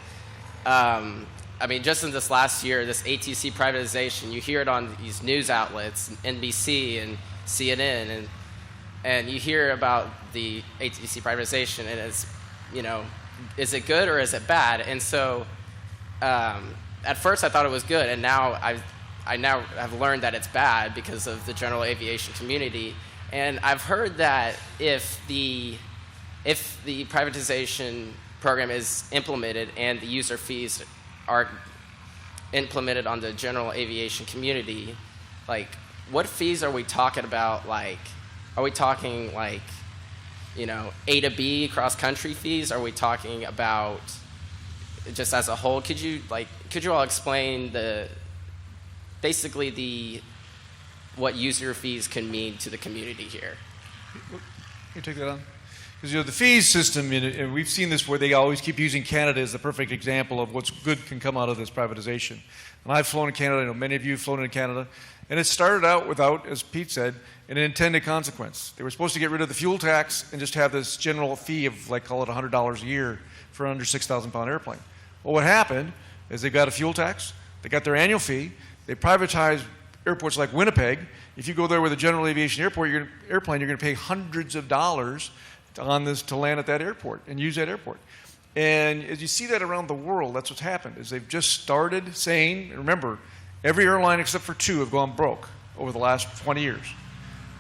I mean, just in this last year, this ATC privatization, you hear it on these news outlets, NBC and CNN, and you hear about the ATC privatization, and it's, is it good or is it bad? And so, at first I thought it was good, and now I now have learned that it's bad because of the general aviation community. And I've heard that if the privatization program is implemented and the user fees are implemented on the general aviation community, like, what fees are we talking about? Like, are we talking like, A to B cross-country fees? Are we talking about just as a whole? Could you all explain basically what user fees can mean to the community here? Can you take that on? Because the fees system, and we've seen this where they always keep using Canada as the perfect example of what's good can come out of this privatization. And I've flown in Canada. I know many of you have flown in Canada. And it started out without, as Pete said, an intended consequence. They were supposed to get rid of the fuel tax and just have this general fee of, call it $100 a year for an under 6,000-pound airplane. Well, what happened is they got a fuel tax, they got their annual fee, they privatized airports like Winnipeg. If you go there with a general aviation airplane, you're going to pay hundreds of dollars on this to land at that airport and use that airport. And as you see that around the world, that's what's happened, is they've just started saying, remember, every airline except for 2 have gone broke over the last 20 years.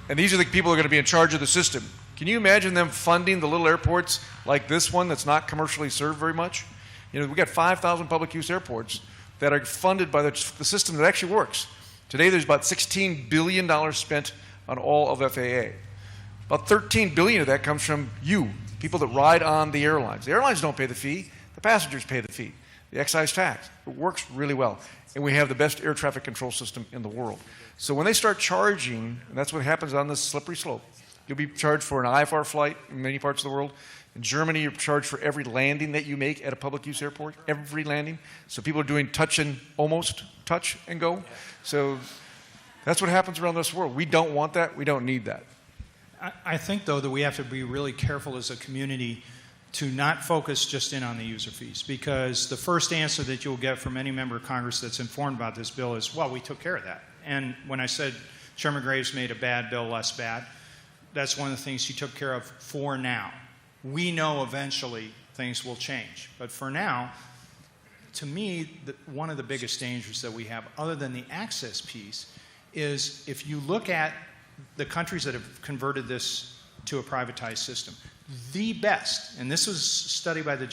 And these are the people who are going to be in charge of the system. Can you imagine them funding the little airports like this one that's not commercially served very much? We've got 5,000 public use airports that are funded by the system that actually works. Today there's about $16 billion spent on all of FAA. About $13 billion of that comes from you, people that ride on the airlines. The airlines don't pay the fee, the passengers pay the fee, the excise tax. It works really well. And we have the best air traffic control system in the world. So when they start charging, and that's what happens on this slippery slope, you'll be charged for an IFR flight in many parts of the world. In Germany, you're charged for every landing that you make at a public use airport, every landing. So people are doing almost touch and go. So that's what happens around this world. We don't want that. We don't need that. I think, though, that we have to be really careful as a community to not focus just in on the user fees, because the first answer that you'll get from any member of Congress that's informed about this bill is, well, we took care of that. And when I said Chairman Graves made a bad bill less bad, that's one of the things he took care of for now. We know eventually things will change. But for now, to me, one of the biggest dangers that we have, other than the access piece, is if you look at the countries that have converted this to a privatized system, the best, and this was studied by the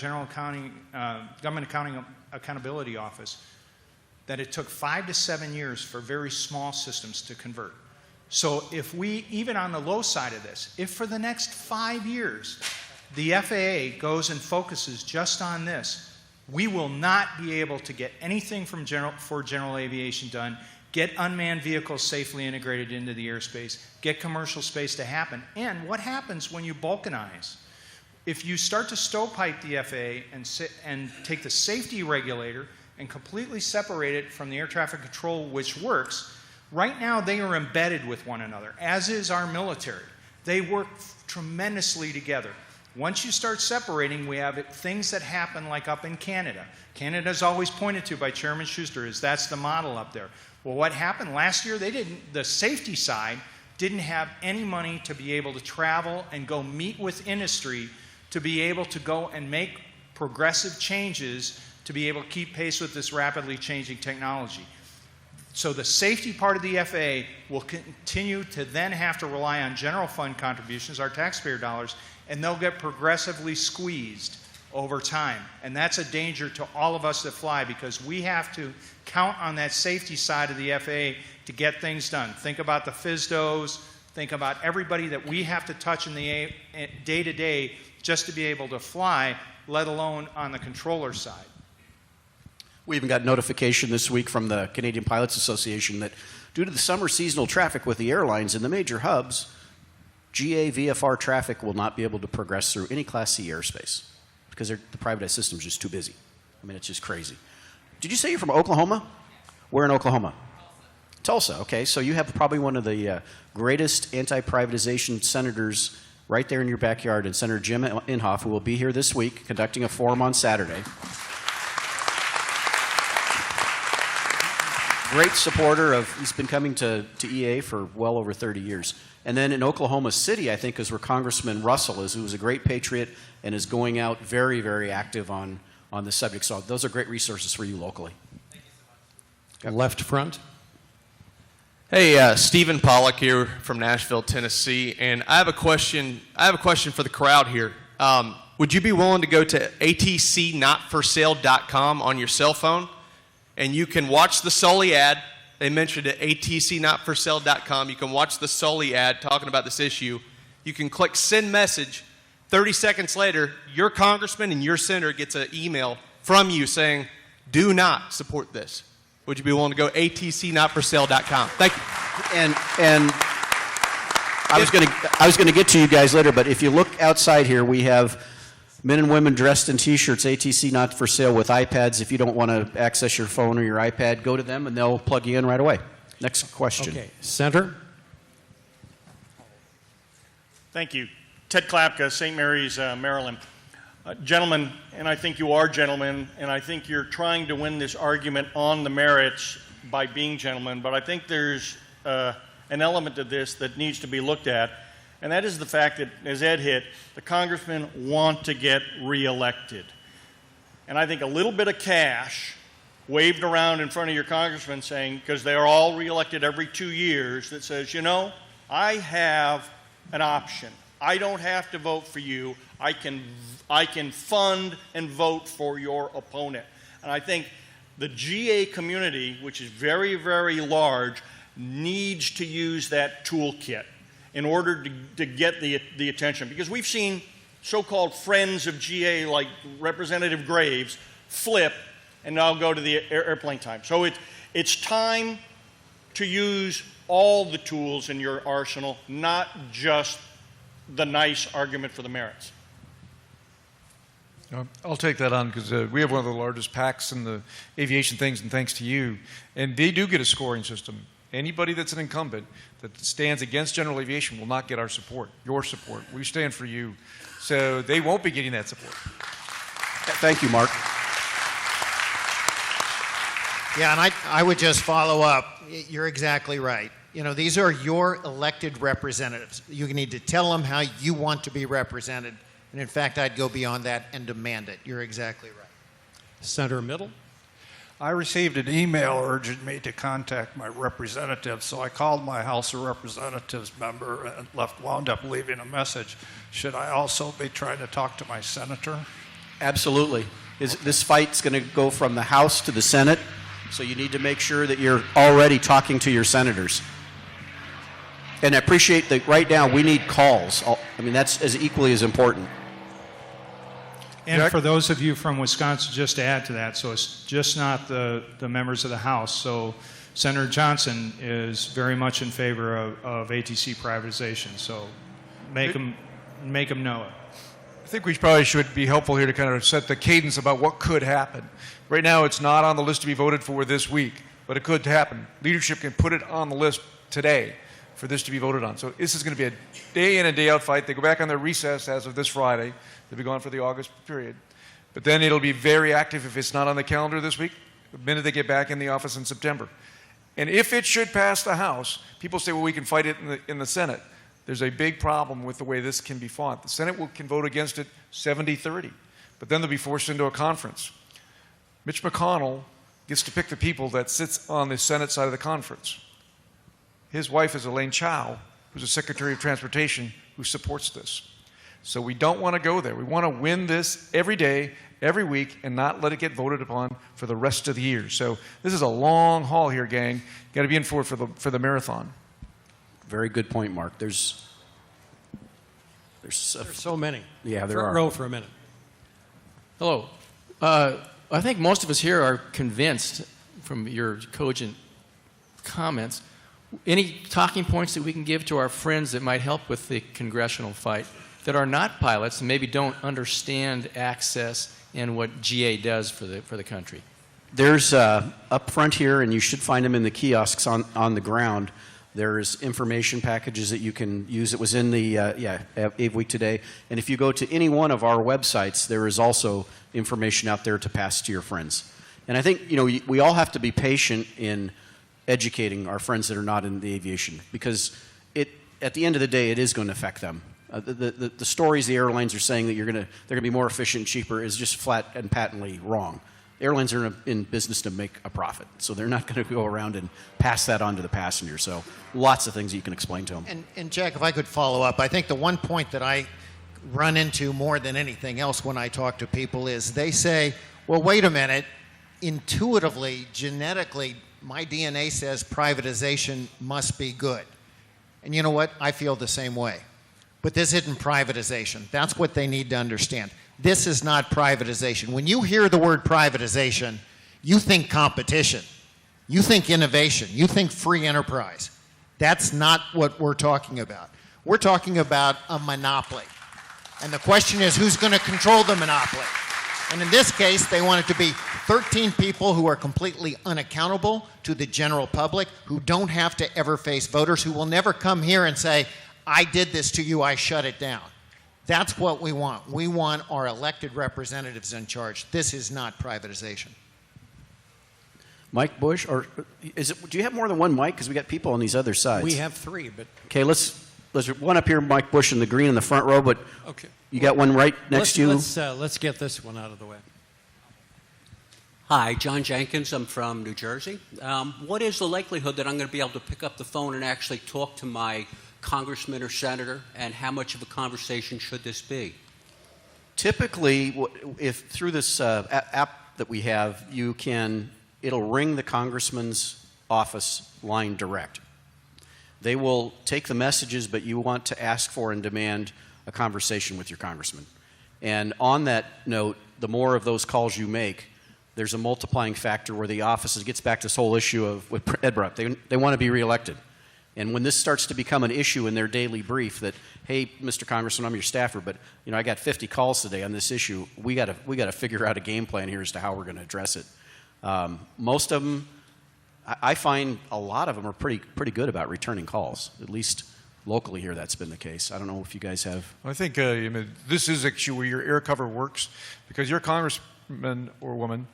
Government Accountability Office, that it took 5 to 7 years for very small systems to convert. So if we, even on the low side of this, if for the next 5 years the FAA goes and focuses just on this, we will not be able to get anything for general aviation done, get unmanned vehicles safely integrated into the airspace, get commercial space to happen. And what happens when you balkanize? If you start to stovepipe the FAA and take the safety regulator and completely separate it from the air traffic control, which works, right now they are embedded with one another, as is our military. They work tremendously together. Once you start separating, we have things that happen like up in Canada. Canada is always pointed to by Chairman Schuster as that's the model up there. Well, what happened last year, the safety side didn't have any money to be able to travel and go meet with industry to be able to go and make progressive changes to be able to keep pace with this rapidly changing technology. So the safety part of the FAA will continue to then have to rely on general fund contributions, our taxpayer dollars, and they'll get progressively squeezed over time. And that's a danger to all of us that fly, because we have to count on that safety side of the FAA to get things done. Think about the FSDOs, think about everybody that we have to touch in the day-to-day just to be able to fly, let alone on the controller side. We even got notification this week from the Canadian Pilots Association that due to the summer seasonal traffic with the airlines in the major hubs, GA VFR traffic will not be able to progress through any Class C airspace because the privatized system is just too busy. I mean, it's just crazy. Did you say you're from Oklahoma? Where in Oklahoma? Tulsa. Okay, so you have probably one of the greatest anti-privatization senators right there in your backyard, and Senator Jim Inhofe, who will be here this week conducting a forum on Saturday. Great supporter of, he's been coming to EA for well over 30 years. And then in Oklahoma City, I think, is where Congressman Russell is, who is a great patriot and is going out very, very active on the subject. So those are great resources for you locally. Left front. Hey, Stephen Pollock here from Nashville, Tennessee, and I have a question. For the crowd here. Would you be willing to go to atcnotforsale.com on your cell phone, and you can watch the Sully ad? They mentioned it, atcnotforsale.com. You can watch the Sully ad talking about this issue. You can click send message. 30 seconds later, your congressman and your senator gets an email from you saying, "Do not support this." Would you be willing to go atcnotforsale.com? Thank you. And I was going to get to you guys later, but if you look outside here, we have men and women dressed in T-shirts, ATC Not For Sale, with iPads. If you don't want to access your phone or your iPad, go to them and they'll plug you in right away. Next question. Okay, center. Thank you. Ted Klapka, St. Mary's, Maryland. Gentlemen, and I think you are gentlemen, and I think you're trying to win this argument on the merits by being gentlemen, but I think there's an element to this that needs to be looked at, and that is the fact that, as Ed hit, the congressmen want to get reelected. And I think a little bit of cash waved around in front of your congressman saying, because they are all reelected every 2 years, that says, you know, I have an option. I don't have to vote for you. I can fund and vote for your opponent. And I think the GA community, which is very, very large, needs to use that toolkit in order to get the attention. Because we've seen so-called friends of GA like Representative Graves flip and now go to the airplane time. So it's time to use all the tools in your arsenal, not just the nice argument for the merits. I'll take that on because we have one of the largest PACs in the aviation things, and thanks to you. And they do get a scoring system. Anybody that's an incumbent that stands against general aviation will not get our support, your support. We stand for you. So they won't be getting that support. Thank you, Mark. Yeah, and I would just follow up. You're exactly right. You know, these are your elected representatives. You need to tell them how you want to be represented. And in fact, I'd go beyond that and demand it. You're exactly right. Center middle. I received an email urging me to contact my representative, so I called my House of Representatives member and wound up leaving a message. Should I also be trying to talk to my senator? Absolutely. This fight's going to go from the House to the Senate, so you need to make sure that you're already talking to your senators. And I appreciate that right now we need calls. I mean, that's as equally as important. And for those of you from Wisconsin, just to add to that, so it's just not the members of the House. So Senator Johnson is very much in favor of ATC privatization. So make them know it. I think we probably should be helpful here to kind of set the cadence about what could happen. Right now, it's not on the list to be voted for this week, but it could happen. Leadership can put it on the list today for this to be voted on. So this is going to be a day in and day out fight. They go back on their recess as of this Friday. They'll be gone for the August period. But then it'll be very active if it's not on the calendar this week, the minute they get back in the office in September. And if it should pass the House, people say, well, we can fight it in the Senate. There's a big problem with the way this can be fought. The Senate can vote against it 70-30, but then they'll be forced into a conference. Mitch McConnell gets to pick the people that sits on the Senate side of the conference. His wife is Elaine Chao, who's the Secretary of Transportation, who supports this. So we don't want to go there. We want to win this every day, every week, and not let it get voted upon for the rest of the year. So this is a long haul here, gang. Got to be in for the marathon. Very good point, Mark. There's so many. Yeah, there Front are. row for a minute. Hello. I think most of us here are convinced from your cogent comments. Any talking points that we can give to our friends that might help with the congressional fight that are not pilots and maybe don't understand access and what GA does for the country? There's up front here, and you should find them in the kiosks on the ground. There's information packages that you can use. It was in the Ave Week today. And if you go to any one of our websites, there is also information out there to pass to your friends. And I think, we all have to be patient in educating our friends that are not in the aviation, because at the end of the day, it is going to affect them. The stories the airlines are saying that they're going to be more efficient and cheaper is just flat and patently wrong. Airlines are in business to make a profit, so they're not going to go around and pass that on to the passenger. So lots of things you can explain to them. And Jack, if I could follow up, I think the one point that I run into more than anything else when I talk to people is they say, well, wait a minute, intuitively, genetically, my DNA says privatization must be good. And you know what? I feel the same way. But this isn't privatization. That's what they need to understand. This is not privatization. When you hear the word privatization, you think competition. You think innovation. You think free enterprise. That's not what we're talking about. We're talking about a monopoly. And the question is, who's going to control the monopoly? And in this case, they want it to be 13 people who are completely unaccountable to the general public, who don't have to ever face voters, who will never come here and say, I did this to you, I shut it down. That's what we want. We want our elected representatives in charge. This is not privatization. Mike Bush, or do you have more than one mic? Because we got people on these other sides. We have three, but Okay, let's one up here, Mike Bush in the green in the front row, but okay. you got one right next to you. Let's get this one out of the way. Hi, John Jenkins. I'm from New Jersey. What is the likelihood that I'm going to be able to pick up the phone and actually talk to my congressman or senator, and how much of a conversation should this be? Typically, if through this app that we have, it'll ring the congressman's office line direct. They will take the messages, but you want to ask for and demand a conversation with your congressman. And on that note, the more of those calls you make, there's a multiplying factor where the office gets back to this whole issue of what Ed brought up. They want to be reelected. And when this starts to become an issue in their daily brief that, hey, Mr. Congressman, I'm your staffer, but I got 50 calls today on this issue. We got to figure out a game plan here as to how we're going to address it. Most of them, I find a lot of them are pretty good about returning calls. At least locally here, that's been the case. I don't know if you guys have. I think this is actually where your air cover works, because your congressman or woman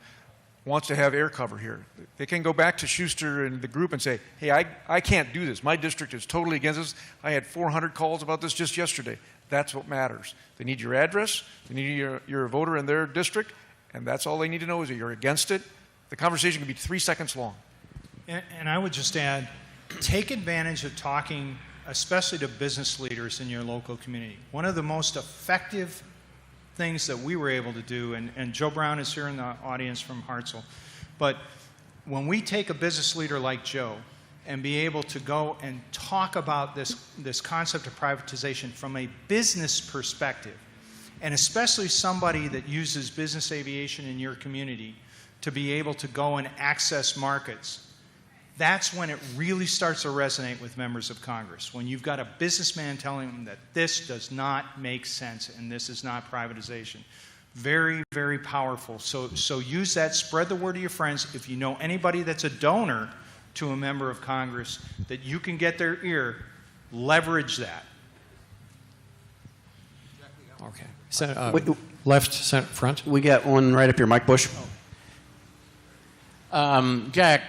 wants to have air cover here. They can go back to Schuster and the group and say, hey, I can't do this. My district is totally against this. I had 400 calls about this just yesterday. That's what matters. They need your address. They need you're a voter in their district, and that's all they need to know is that you're against it. The conversation can be 3 seconds long. And I would just add, take advantage of talking, especially to business leaders in your local community. One of the most effective things that we were able to do, and Joe Brown is here in the audience from Hartselle, but when we take a business leader like Joe and be able to go and talk about this concept of privatization from a business perspective, and especially somebody that uses business aviation in your community to be able to go and access markets, that's when it really starts to resonate with members of Congress. When you've got a businessman telling them that this does not make sense and this is not privatization. Very, very powerful. So use that, spread the word to your friends. If you know anybody that's a donor to a member of Congress that you can get their ear, leverage that. Okay. Left, center, front. We got one right up here, Mike Bush. Jack,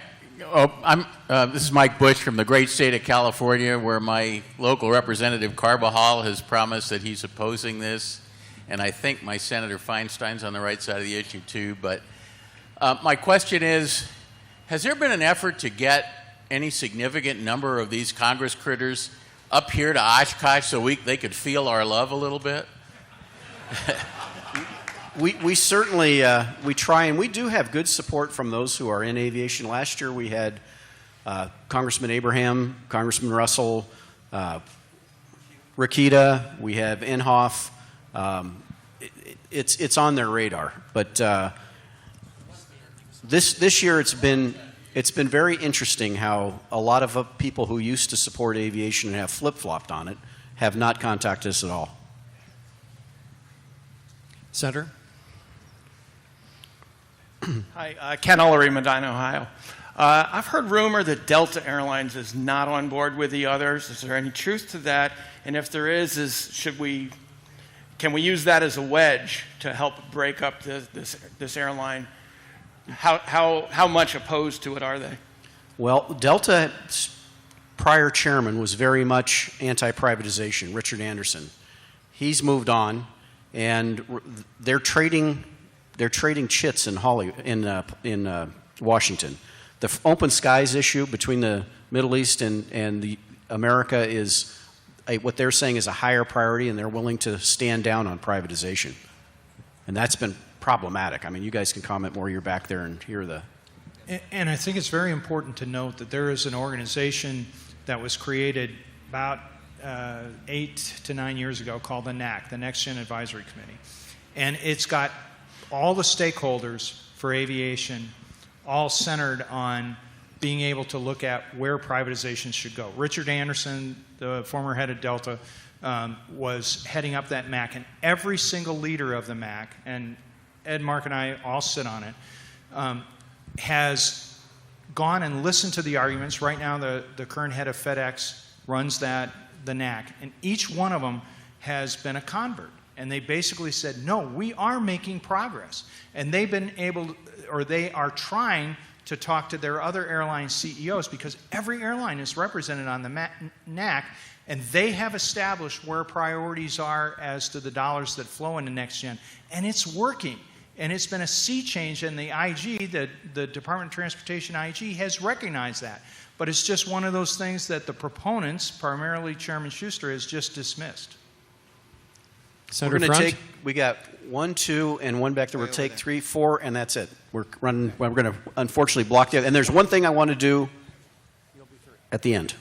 this is Mike Bush from the great state of California, where my local representative Carbajal has promised that he's opposing this, and I think my Senator Feinstein's on the right side of the issue too. But My question is, has there been an effort to get any significant number of these Congress critters up here to Oshkosh so they could feel our love a little bit? We certainly we try, and we do have good support from those who are in aviation. Last year we had Congressman Abraham, Congressman Russell, Rakita, we have Inhofe. It's on their radar, but this year it's been very interesting how a lot of people who used to support aviation and have flip-flopped on it have not contacted us at all. Senator? Hi, Ken Ullery, Medina, Ohio. I've heard rumor that Delta Airlines is not on board with the others. Is there any truth to that? And if there is can we use that as a wedge to help break up this airline? How much opposed to it are they? Well, Delta's prior chairman was very much anti-privatization, Richard Anderson. He's moved on, and they're trading chits in Washington. The open skies issue between the Middle East and America is what they're saying is a higher priority, and they're willing to stand down on privatization. And that's been problematic. I mean, you guys can comment more. You're back there and hear the... And I think it's very important to note that there is an organization that was created about 8 to 9 years ago called the NAC, the Next Gen Advisory Committee. And it's got all the stakeholders for aviation all centered on being able to look at where privatization should go. Richard Anderson, the former head of Delta, was heading up that MAC, and every single leader of the MAC, and Ed, Mark, and I all sit on it, has gone and listened to the arguments. Right now, the current head of FedEx runs the NAC, and each one of them has been a convert. And they basically said, no, we are making progress. And they've been able, or they are trying to talk to their other airline CEOs, because every airline is represented on the NAC, and they have established where priorities are as to the dollars that flow into Next Gen. And it's working. And it's been a sea change, and the IG, the Department of Transportation IG, has recognized that. But it's just one of those things that the proponents, primarily Chairman Schuster, has just dismissed. Senator We're going to Front? take, we got 1, 2, and 1 back there. We'll take 3, 4, and that's it. We're going to unfortunately block the other. And there's one thing I want to do at the end.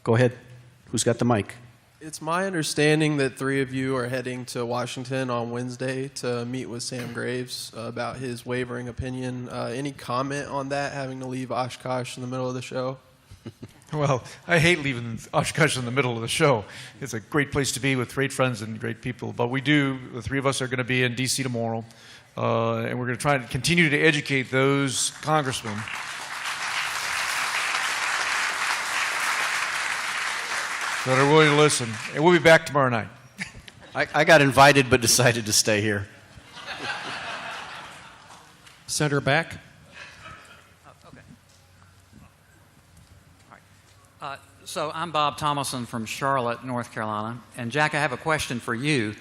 Go ahead. Who's got the mic? It's my understanding that 3 of you are heading to Washington on Wednesday to meet with Sam Graves about his wavering opinion. Any comment on that, having to leave Oshkosh in the middle of the show? Well, I hate leaving Oshkosh in the middle of the show. It's a great place to be with great friends and great people. But the 3 of us are going to be in D.C. tomorrow, and we're going to try to continue to educate those congressmen that are willing to listen. And we'll be back tomorrow night. I got invited but decided to stay here. Senator Back? So I'm Bob Thomason from Charlotte, North Carolina. And Jack, I have a question for you.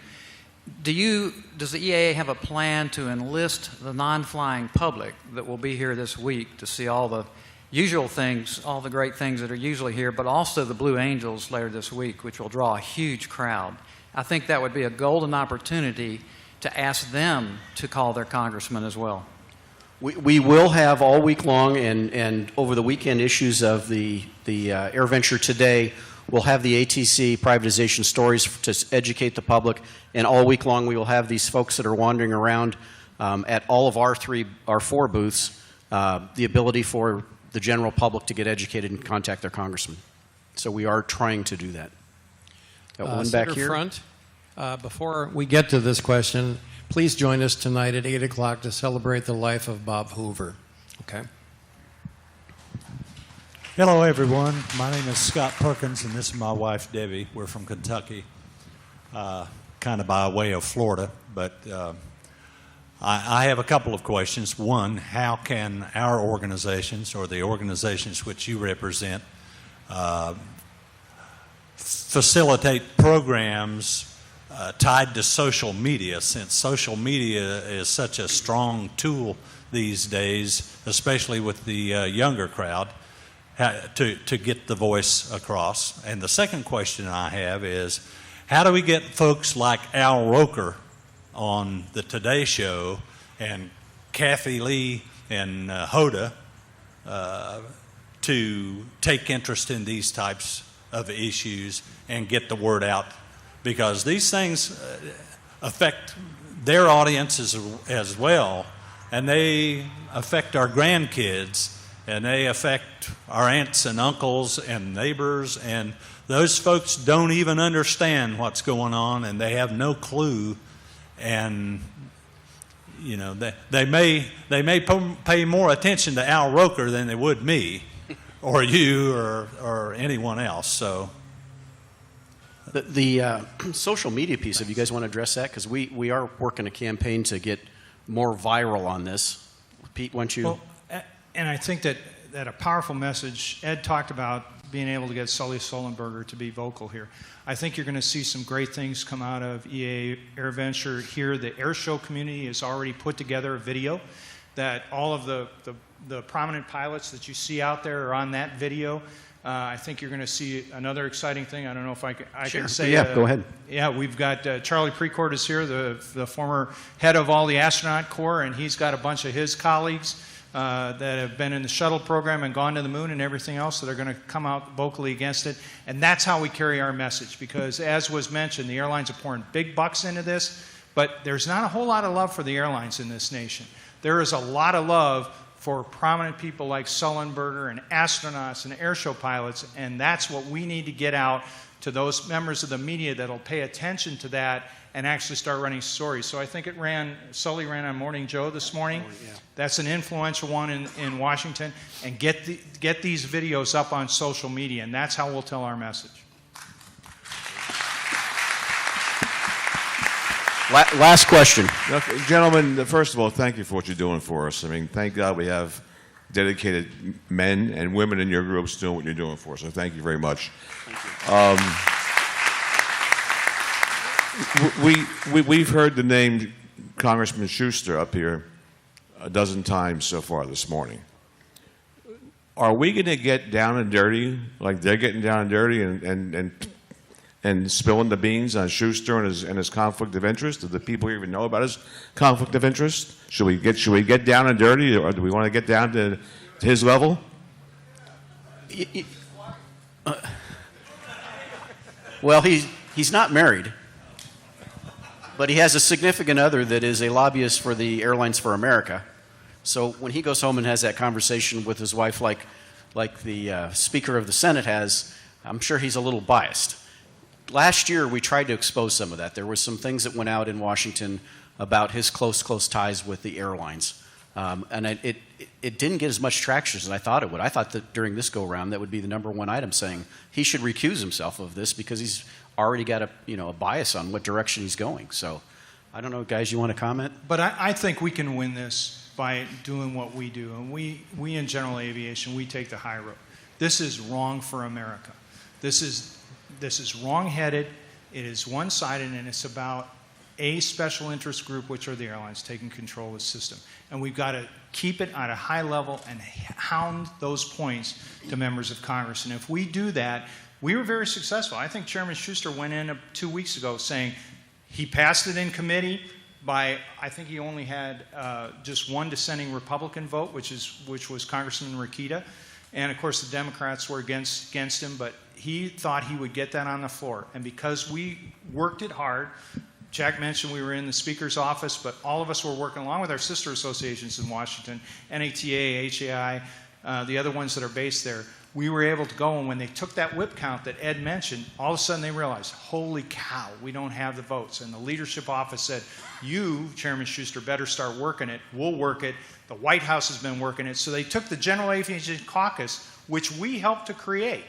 Does the EAA have a plan to enlist the non-flying public that will be here this week to see all the usual things, all the great things that are usually here, but also the Blue Angels later this week, which will draw a huge crowd? I think that would be a golden opportunity to ask them to call their congressman as well. We will have all week long and over the weekend issues of the AirVenture Today, we'll have the ATC privatization stories to educate the public, and all week long we will have these folks that are wandering around at all of our 4 booths, the ability for the general public to get educated and contact their congressman. So we are trying to do that. Got one back Senator here. Front, before we get to this question, please join us tonight at 8 o'clock to celebrate the life of Bob Hoover. Okay. Hello, everyone. My name is Scott Perkins, and this is my wife, Debbie. We're from Kentucky, kind of by way of Florida. But I have a couple of questions. One, how can our organizations or the organizations which you represent facilitate programs tied to social media, since social media is such a strong tool these days, especially with the younger crowd, to get the voice across. And the second question I have is, how do we get folks like Al Roker on the Today Show and Kathy Lee and Hoda to take interest in these types of issues and get the word out? Because these things affect their audiences as well, and they affect our grandkids, and they affect our aunts and uncles and neighbors, and those folks don't even understand what's going on, and they have no clue. And you know, they may pay more attention to Al Roker than they would me, or you, or anyone else. So. The social media piece, if you guys want to address that, because we are working a campaign to get more viral on this. Pete, why don't you? Well, and I think that a powerful message, Ed talked about being able to get Sully Sullenberger to be vocal here. I think you're going to see some great things come out of EAA AirVenture here. The air show community has already put together a video that all of the prominent pilots that you see out there are on that video. I think you're going to see another exciting thing. I don't know if I can say. Yeah, go ahead. Yeah, we've got Charlie Precourt is here, the former head of all the astronaut corps, and he's got a bunch of his colleagues that have been in the shuttle program and gone to the moon and everything else, so they're going to come out vocally against it. And that's how we carry our message, because as was mentioned, the airlines are pouring big bucks into this, but there's not a whole lot of love for the airlines in this nation. There is a lot of love for prominent people like Sullenberger and astronauts and airshow pilots, and that's what we need to get out to those members of the media that'll pay attention to that and actually start running stories. So I think Sully ran on Morning Joe this morning. That's an influential one in Washington, and get these videos up on social media, and that's how we'll tell our message. Last question. Okay, gentlemen, first of all, thank you for what you're doing for us. I mean, thank God we have dedicated men and women in your groups doing what you're doing for us. So thank you very much. We've heard the name Congressman Schuster up here a dozen times so far this morning. Are we going to get down and dirty like they're getting down and dirty and spilling the beans on Schuster and his conflict of interest? Do the people even know about his conflict of interest? Should we get down and dirty, or do we want to get down to his level? Well, he's not married, but he has a significant other that is a lobbyist for the Airlines for America. So when he goes home and has that conversation with his wife, like the Speaker of the Senate has, I'm sure he's a little biased. Last year, we tried to expose some of that. There were some things that went out in Washington about his close ties with the airlines. And it didn't get as much traction as I thought it would. I thought that during this go-around, that would be the #1 item, saying he should recuse himself of this because he's already got a bias on what direction he's going. So I don't know, guys, you want to comment? But I think we can win this by doing what we do. And we in general aviation, we take the high road. This is wrong for America. This is wrong-headed, it is one-sided, and it's about a special interest group, which are the airlines, taking control of the system. And we've got to keep it at a high level and hound those points to members of Congress. And if we do that, we were very successful. I think Chairman Schuster went in 2 weeks ago saying he passed it in committee by, I think he only had just one dissenting Republican vote, which was Congressman Rakita. And of course the Democrats were against him, but he thought he would get that on the floor. And because we worked it hard, Jack mentioned we were in the Speaker's office, but all of us were working along with our sister associations in Washington, NATA, HAI, the other ones that are based there. We were able to go, and when they took that whip count that Ed mentioned, all of a sudden they realized, holy cow, we don't have the votes. And the leadership office said, you, Chairman Schuster, better start working it. We'll work it. The White House has been working it. So they took the General Aviation Caucus, which we helped to create.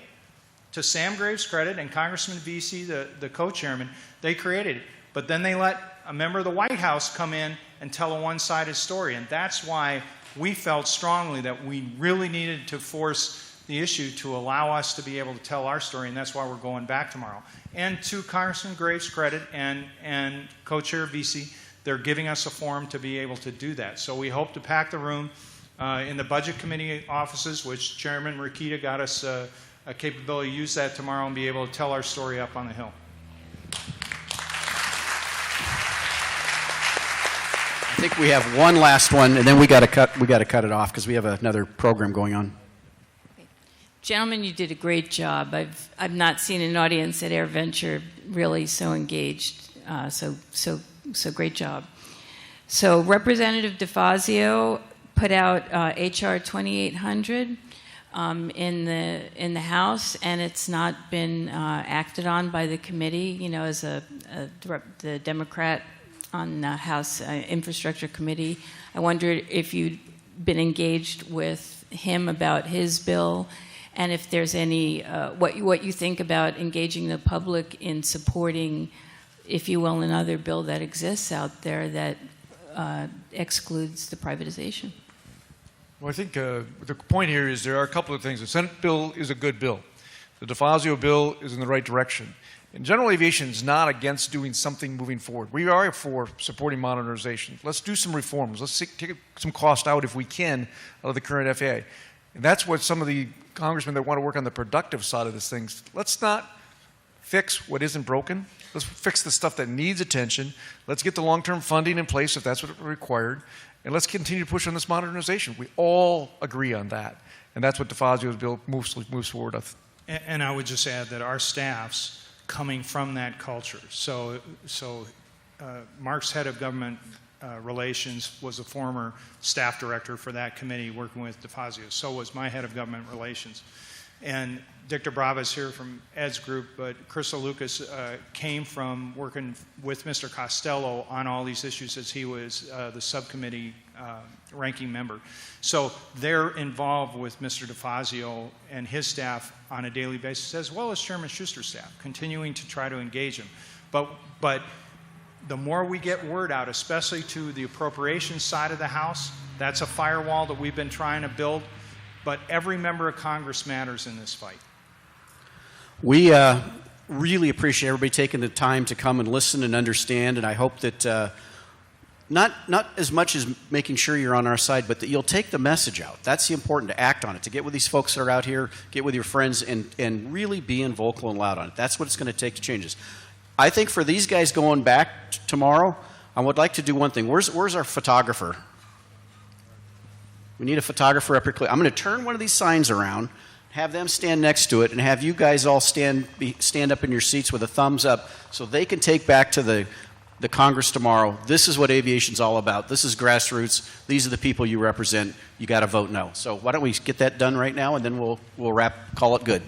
To Sam Graves' credit, and Congressman Vesey, the co-chairman, they created it. But then they let a member of the White House come in and tell a one-sided story. And that's why we felt strongly that we really needed to force the issue to allow us to be able to tell our story, and that's why we're going back tomorrow. And to Congressman Graves' credit and Co-Chair Vesey, they're giving us a forum to be able to do that. So we hope to pack the room in the Budget Committee offices, which Chairman Rikita got us a capability to use that tomorrow and be able to tell our story up on the Hill. I think we have one last one, and then we got to cut it off because we have another program going on. Gentlemen, you did a great job. I've not seen an audience at AirVenture really so engaged. So great job. So Representative DeFazio put out HR 2800 in the House, and it's not been acted on by the committee. You know, as the Democrat on the House Infrastructure Committee, I wondered if you'd been engaged with him about his bill, and if there's any what you think about engaging the public in supporting, if you will, another bill that exists out there that excludes the privatization. Well, I think the point here is there are a couple of things. The Senate bill is a good bill. The DeFazio bill is in the right direction. And general aviation is not against doing something moving forward. We are for supporting modernization. Let's do some reforms. Let's take some cost out if we can out of the current FAA. And that's what some of the congressmen that want to work on the productive side of this thing. Let's not fix what isn't broken. Let's fix the stuff that needs attention. Let's get the long-term funding in place if that's what required. And let's continue to push on this modernization. We all agree on that. And that's what DeFazio's bill moves forward with. And I would just add that our staff's coming from that culture. So Mark's head of government relations was a former staff director for that committee working with DeFazio. So was my head of government relations. And Dick DeBrava's here from Ed's group, but Crystal Lucas came from working with Mr. Costello on all these issues as he was the subcommittee ranking member. So they're involved with Mr. DeFazio and his staff on a daily basis, as well as Chairman Schuster's staff, continuing to try to engage him. But the more we get word out, especially to the appropriations side of the House, that's a firewall that we've been trying to build. But every member of Congress matters in this fight. We really appreciate everybody taking the time to come and listen and understand, and I hope that not as much as making sure you're on our side, but that you'll take the message out. That's the important, to act on it, to get with these folks that are out here, get with your friends, and really being vocal and loud on it. That's what it's going to take to change this. I think for these guys going back tomorrow, I would like to do one thing. Where's our photographer? We need a photographer up here. I'm going to turn one of these signs around, have them stand next to it, and have you guys all stand up in your seats with a thumbs up so they can take back to the Congress tomorrow. This is what aviation's all about. This is grassroots. These are the people you represent. You got to vote no. So why don't we get that done right now, and then we'll call it good.